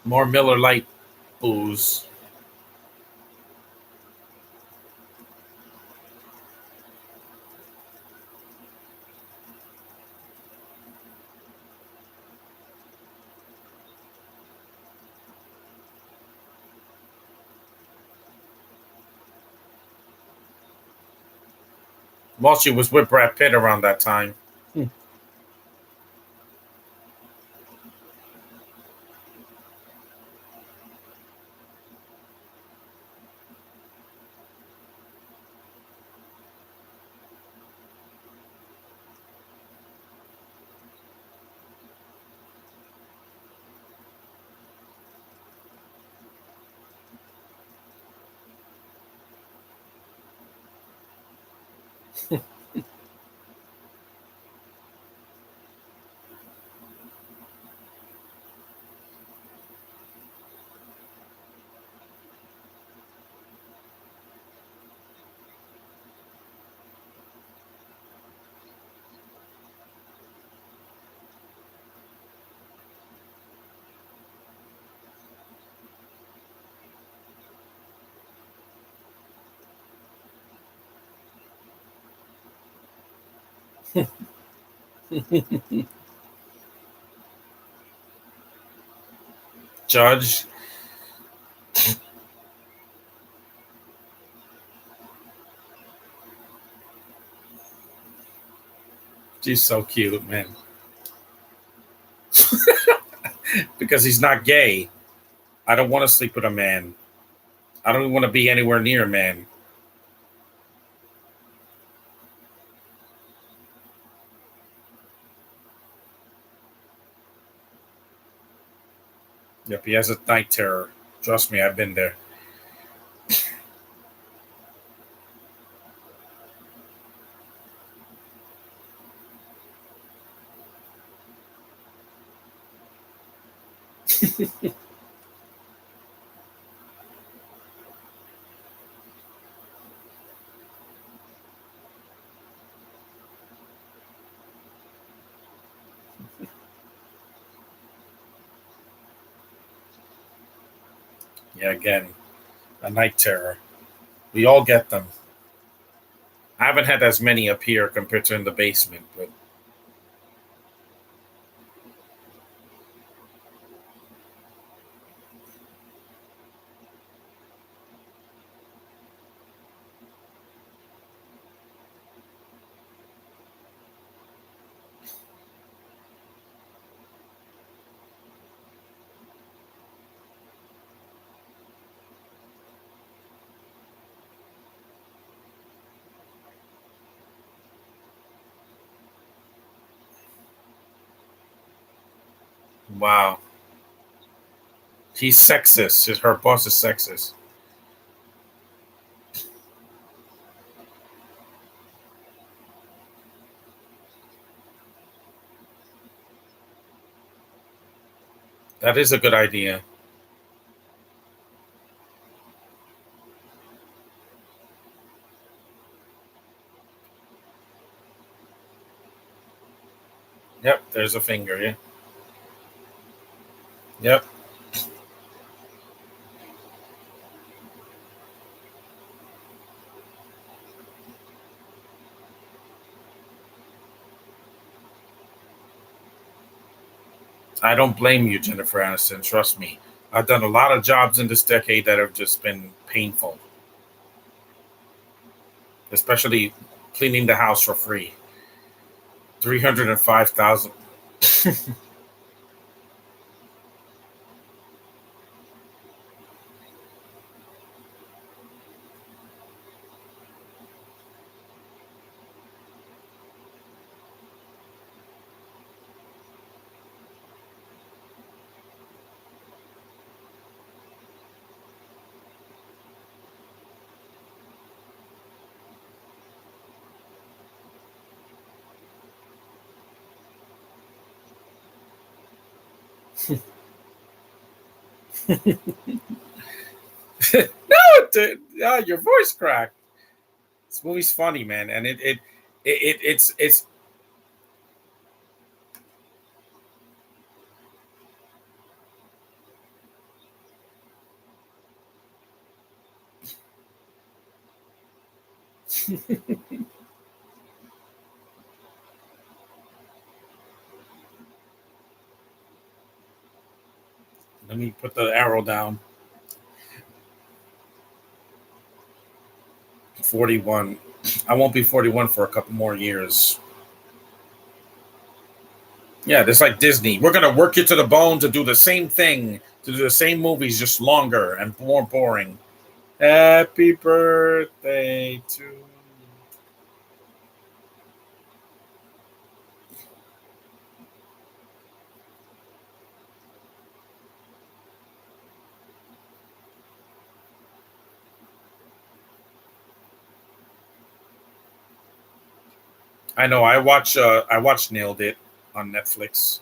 More Miller Lite booze. Well, she was with Brad Pitt around that time. Hmm. Judge, she's so cute, man. Because he's not gay. I don't want to sleep with a man. I don't want to be anywhere near a man. Yep, he has a night terror. Trust me, I've been there. Yeah, again, a night terror. We all get them. I haven't had as many up here compared to in the basement, but wow. He's sexist. Her boss is sexist. That is a good idea. Yep, there's a finger. Yeah. Yep. I don't blame you, Jennifer Aniston. Trust me. I've done a lot of jobs in this decade that have just been painful, especially cleaning the house for free. 305,000. No, your voice cracked. This movie's funny, man, and it's. Let me put the arrow down. 41. I won't be 41 for a couple more years. Yeah, it's like Disney. We're gonna work you to the bone to do the same thing, to do the same movies, just longer and more boring. Happy birthday to you. I know. I watch Nailed It on Netflix.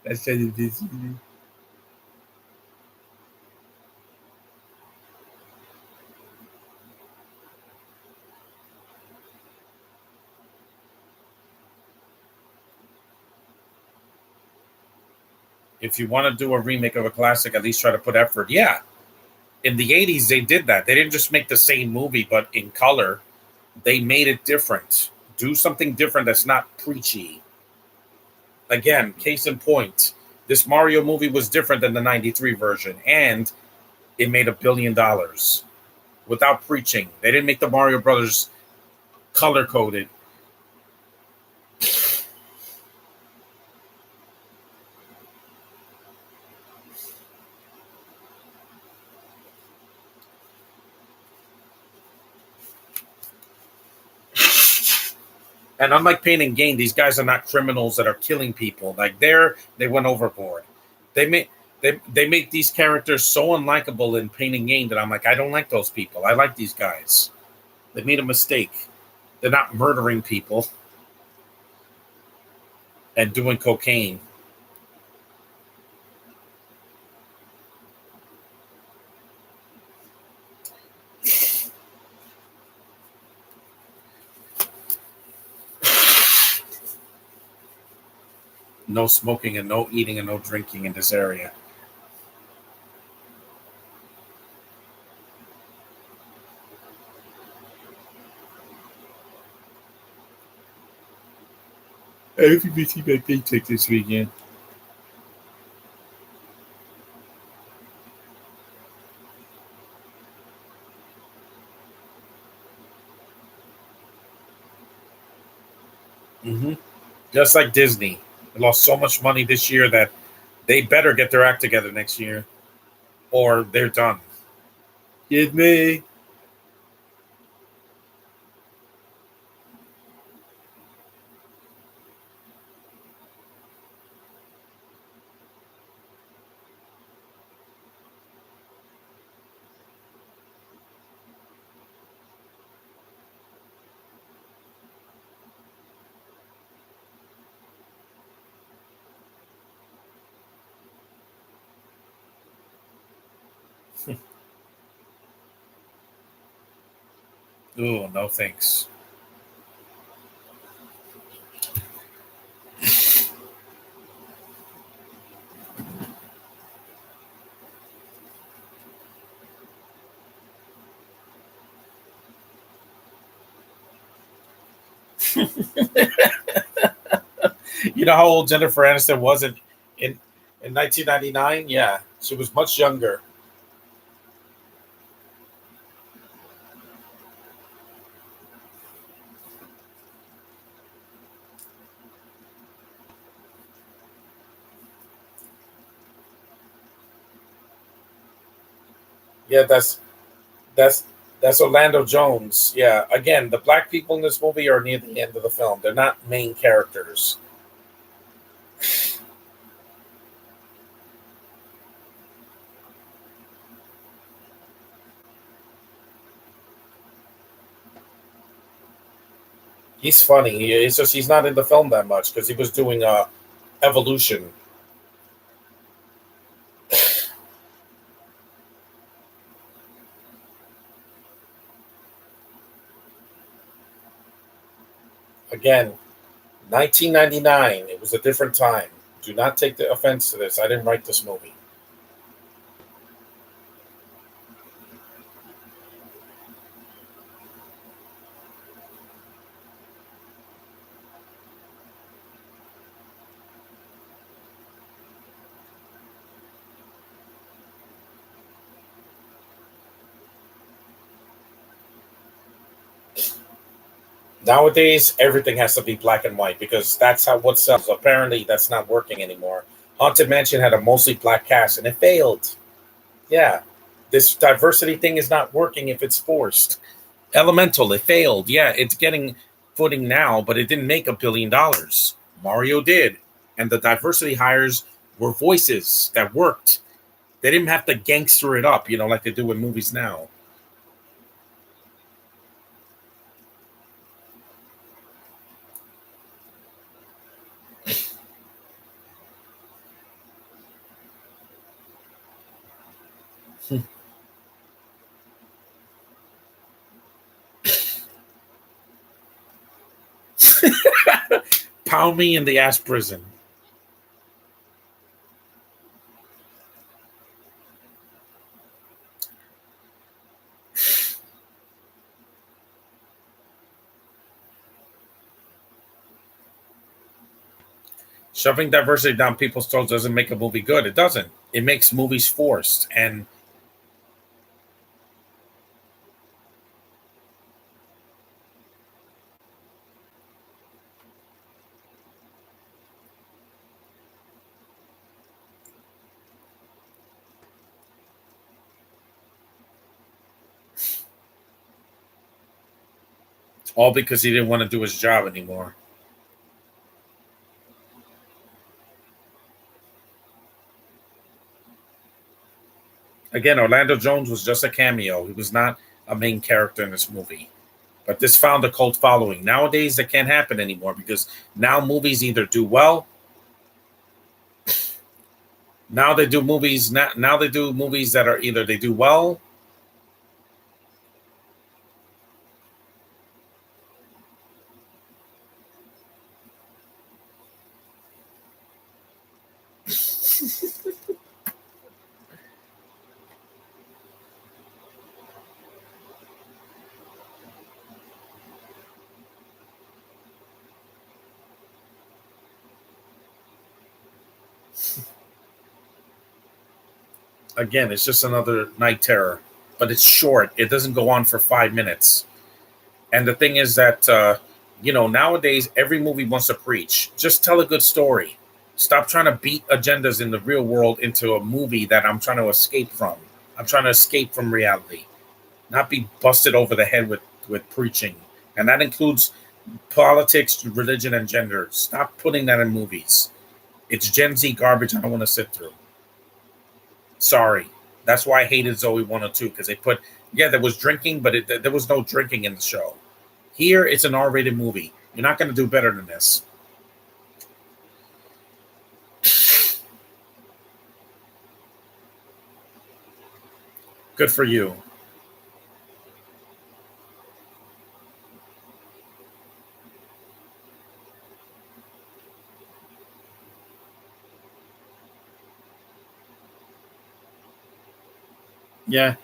I said it is. If you want to do a remake of a classic, at least try to put effort. Yeah, in the '80s they did that. They didn't just make the same movie, but in color, they made it different. Do something different that's not preachy. Again, case in point, this Mario movie was different than the '93 version, and it made $1 billion without preaching. They didn't make the Mario Brothers color coded. And unlike Pain and Gain, these guys are not criminals that are killing people. Like they went overboard. They make they make these characters so unlikable in Pain and Gain that I'm like, I don't like those people. I like these guys. They made a mistake. They're not murdering people and doing cocaine. No smoking and no eating and no drinking in this area. LGBT my paycheck this weekend. Hmm. Just like Disney, they lost so much money this year that they better get their act together next year, or they're done. Get me. Oh, no thanks. You know how old Jennifer Aniston was in, in 1999? Yeah, she was much younger. Yeah, that's that's Orlando Jones. Yeah, again, the black people in this movie are near the end of the film. They're not main characters. He's funny. It's just he's not in the film that much because he was doing Evolution. Again, 1999. It was a different time. Do not take the offense to this. I didn't write this movie. Nowadays, everything has to be black and white because that's how what sells. Apparently, that's not working anymore. Haunted Mansion had a mostly black cast and it failed. Yeah, this diversity thing is not working if it's forced. Elemental, it failed. Yeah, it's getting footing now, but it didn't make $1 billion. Mario did, and the diversity hires were voices that worked. They didn't have to gangster it up, like they do in movies now. Pound me in the ass prison. Shoving diversity down people's throats doesn't make a movie good. It doesn't. It makes movies forced. And all because he didn't want to do his job anymore. Again, Orlando Jones was just a cameo. He was not a main character in this movie. But this found a cult following. Nowadays, that can't happen anymore because now movies either do well. Now they do movies. Now they do movies that are either they do well. Again, it's just another night terror, but it's short. It doesn't go on for 5 minutes. And the thing is that nowadays every movie wants to preach. Just tell a good story. Stop trying to beat agendas in the real world into a movie that I'm trying to escape from. I'm trying to escape from reality, not be busted over the head with preaching, and that includes politics, religion, and gender. Stop putting that in movies. It's Gen Z garbage. I don't want to sit through. Sorry. That's why I hated Zoe 102 because they put there was drinking, but there was no drinking in the show. Here, it's an R-rated movie. You're not going to do better than this. Good for you. Yeah.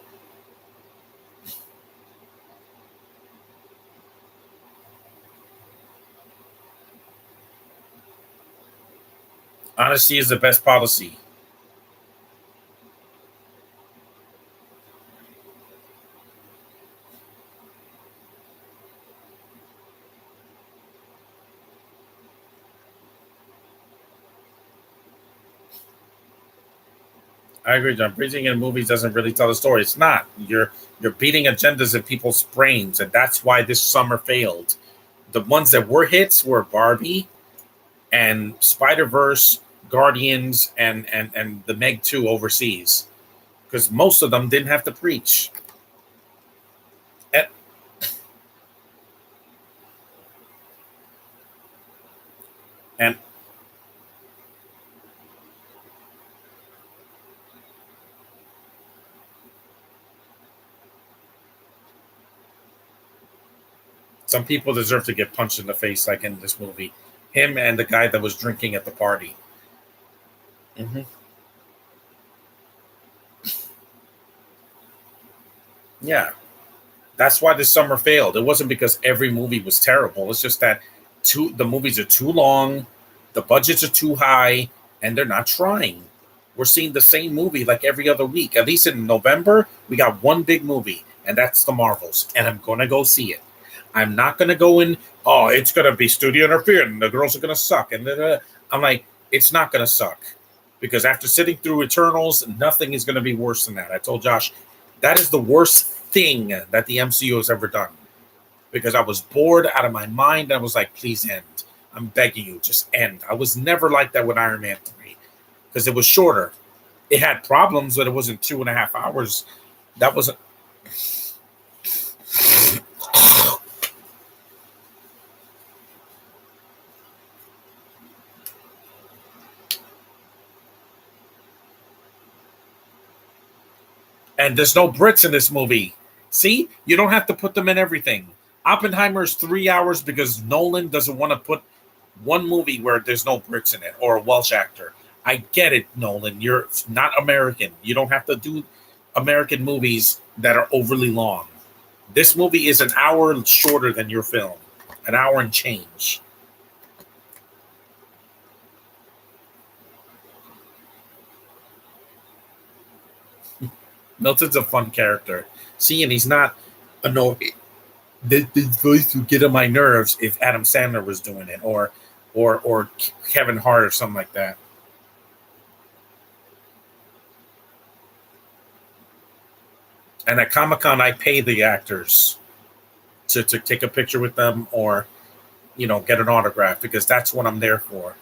Honesty is the best policy. I agree, John. Preaching in movies doesn't really tell the story. It's not. You're beating agendas in people's brains, and that's why this summer failed. The ones that were hits were Barbie and Spider Verse, Guardians, and the Meg 2 overseas, because most of them didn't have to preach. And, and some people deserve to get punched in the face, like in this movie. Him and the guy that was drinking at the party. Hmm. Yeah, that's why this summer failed. It wasn't because every movie was terrible. It's just that the movies are too long, the budgets are too high, and they're not trying. We're seeing the same movie like every other week. At least in November, we got one big movie, and that's the Marvels. And I'm gonna go see it. I'm not gonna go in. Oh, it's gonna be studio interference. And the girls are gonna suck, and I'm like, it's not gonna suck because after sitting through Eternals, nothing is gonna be worse than that. I told Josh that is the worst thing that the MCU has ever done because I was bored out of my mind. I was like, please end. I'm begging you, just end. I was never like that with Iron Man 3 because it was shorter. It had problems, but it wasn't 2.5 hours. That wasn't. And there's no Brits in this movie. See, you don't have to put them in everything. Oppenheimer is 3 hours because Nolan doesn't want to put one movie where there's no Brits in it or a Welsh actor. I get it, Nolan. You're not American. You don't have to do American movies that are overly long. This movie is an hour shorter than your film, an hour and change. Milton's a fun character. See, and he's not annoying. This voice would get on my nerves if Adam Sandler was doing it, or Kevin Hart or something like that. And at Comic Con, I pay the actors to take a picture with them or get an autograph because that's what I'm there for.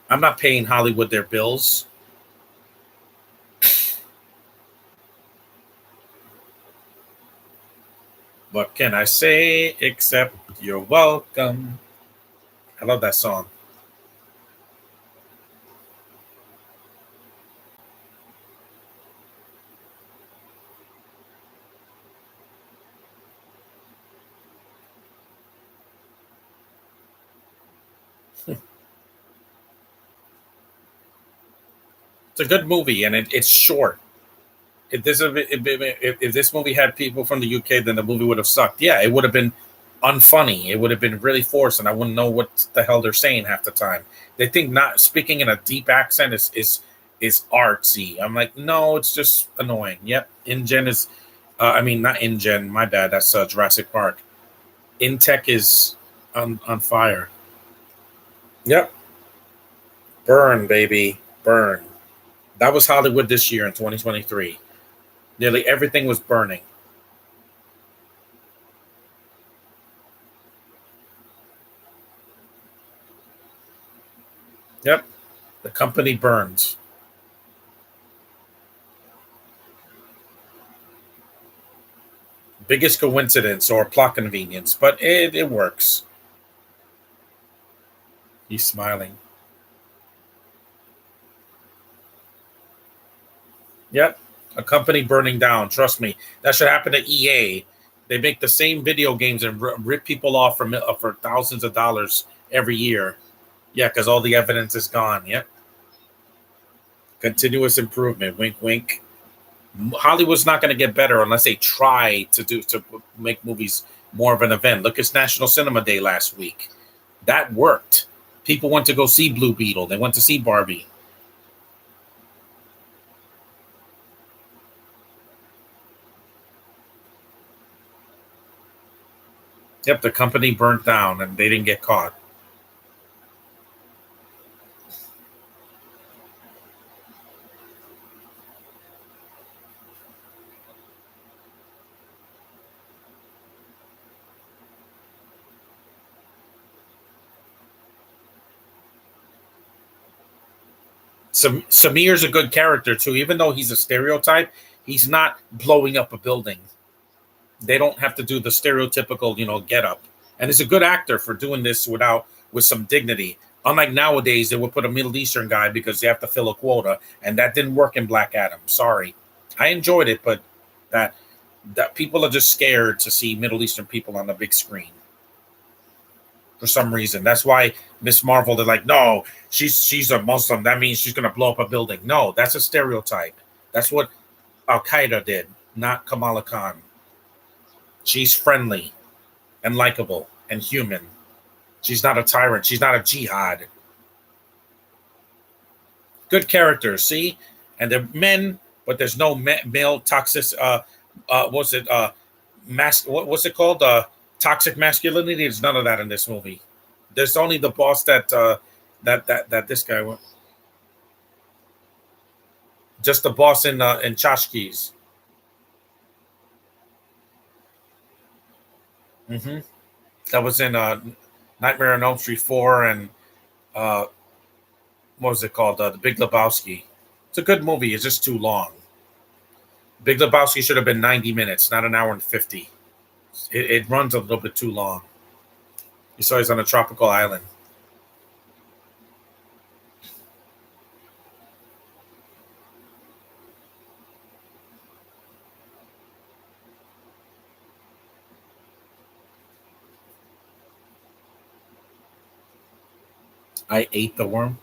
I'm not paying Hollywood their bills. What can I say except you're welcome? I love that song. It's a good movie and it's short. If this movie had people from the UK, then the movie would have sucked. Yeah, it would have been unfunny. It would have been really forced, and I wouldn't know what the hell they're saying half the time. They think not speaking in a deep accent is artsy. I'm like, no, it's just annoying. Yep, InGen is. I mean, not InGen. My bad. That's Jurassic Park. InTech is on fire. Yep, burn, baby, burn. That was Hollywood this year in 2023. Nearly everything was burning. Yep, the company burns. Biggest coincidence or plot convenience, but it works. He's smiling. Yep. A company burning down. Trust me, that should happen to EA. They make the same video games and rip people off for thousands of dollars every year. Yeah, because all the evidence is gone. Yep. Continuous improvement. Wink, wink. Hollywood's not going to get better unless they try to make movies more of an event. Look, it's National Cinema Day last week. That worked. People went to go see Blue Beetle. They went to see Barbie. Yep, the company burnt down and they didn't get caught. Samir's a good character too, even though he's a stereotype. He's not blowing up a building. They don't have to do the stereotypical, get up. And he's a good actor for doing this with some dignity. Unlike nowadays, they would put a Middle Eastern guy because they have to fill a quota, and that didn't work in Black Adam. Sorry, I enjoyed it, but that people are just scared to see Middle Eastern people on the big screen for some reason. That's why Miss Marvel, they're like, no, she's a Muslim. That means she's gonna blow up a building. No, that's a stereotype. That's what Al Qaeda did, not Kamala Khan. She's friendly and likable and human. She's not a tyrant. She's not a jihad. Good characters, see? And they're men, but there's no male toxic. What's it? What's it called? Toxic masculinity. There's none of that in this movie. There's only the boss that this guy went. Just the boss in Tchotchkes. Mm-hmm. That was in Nightmare on Elm Street 4 and what was it called? The Big Lebowski. It's a good movie. It's just too long. Big Lebowski should have been 90 minutes, not an hour and 50. It runs a little bit too long. You saw he's on a tropical island. I ate the worm.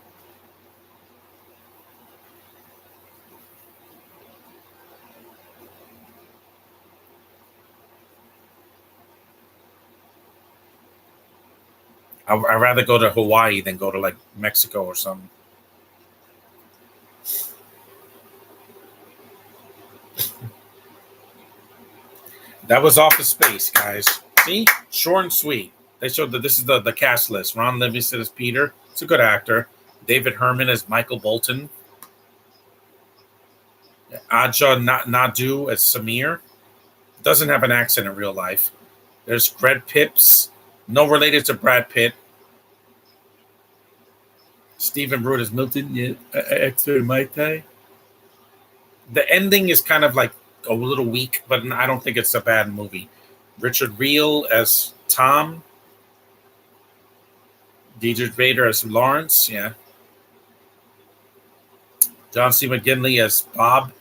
I'd rather go to Hawaii than go to like Mexico or something. That was Office Space, guys. See? Short and sweet. They showed that this is the cast list. Ron Livingston as Peter. It's a good actor. David Herman as Michael Bolton. Aja Nadu as Samir. Doesn't have an accent in real life. There's Greg Pips. No related to Brad Pitt. Stephen Root as Milton. Yeah, expert Mai Tai. The ending is kind of like a little weak, but I don't think it's a bad movie. Richard Reel as Tom. Deidre Vader as Lawrence. Yeah. John C. McGinley as Bob.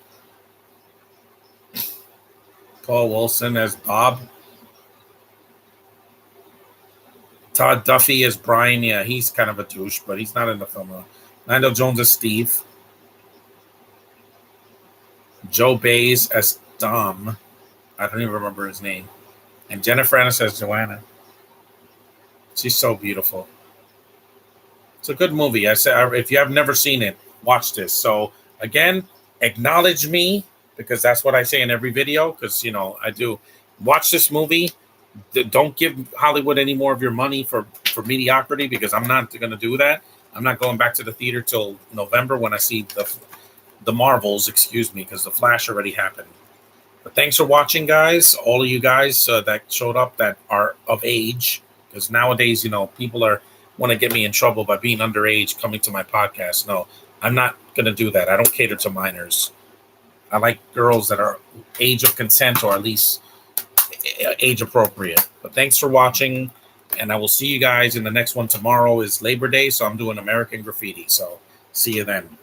Paul Wilson as Bob. Todd Duffy as Brian. Yeah, he's kind of a douche, but he's not in the film. Lando Jones as Steve. Joe Baez as Dom. I don't even remember his name. And Jennifer Aniston as Joanna. She's so beautiful. It's a good movie. I said, if you have never seen it, watch this. So again, acknowledge me because that's what I say in every video. Because I do watch this movie. Don't give Hollywood any more of your money for mediocrity because I'm not going to do that. I'm not going back to the theater till November when I see the Marvels. Excuse me, because the Flash already happened. But thanks for watching, guys. All of you guys that showed up that are of age, because nowadays, people want to get me in trouble by being underage coming to my podcast. No, I'm not going to do that. I don't cater to minors. I like girls that are age of consent or at least age appropriate. But thanks for watching, and I will see you guys in the next one. Tomorrow is Labor Day, so I'm doing American Graffiti. So see you then.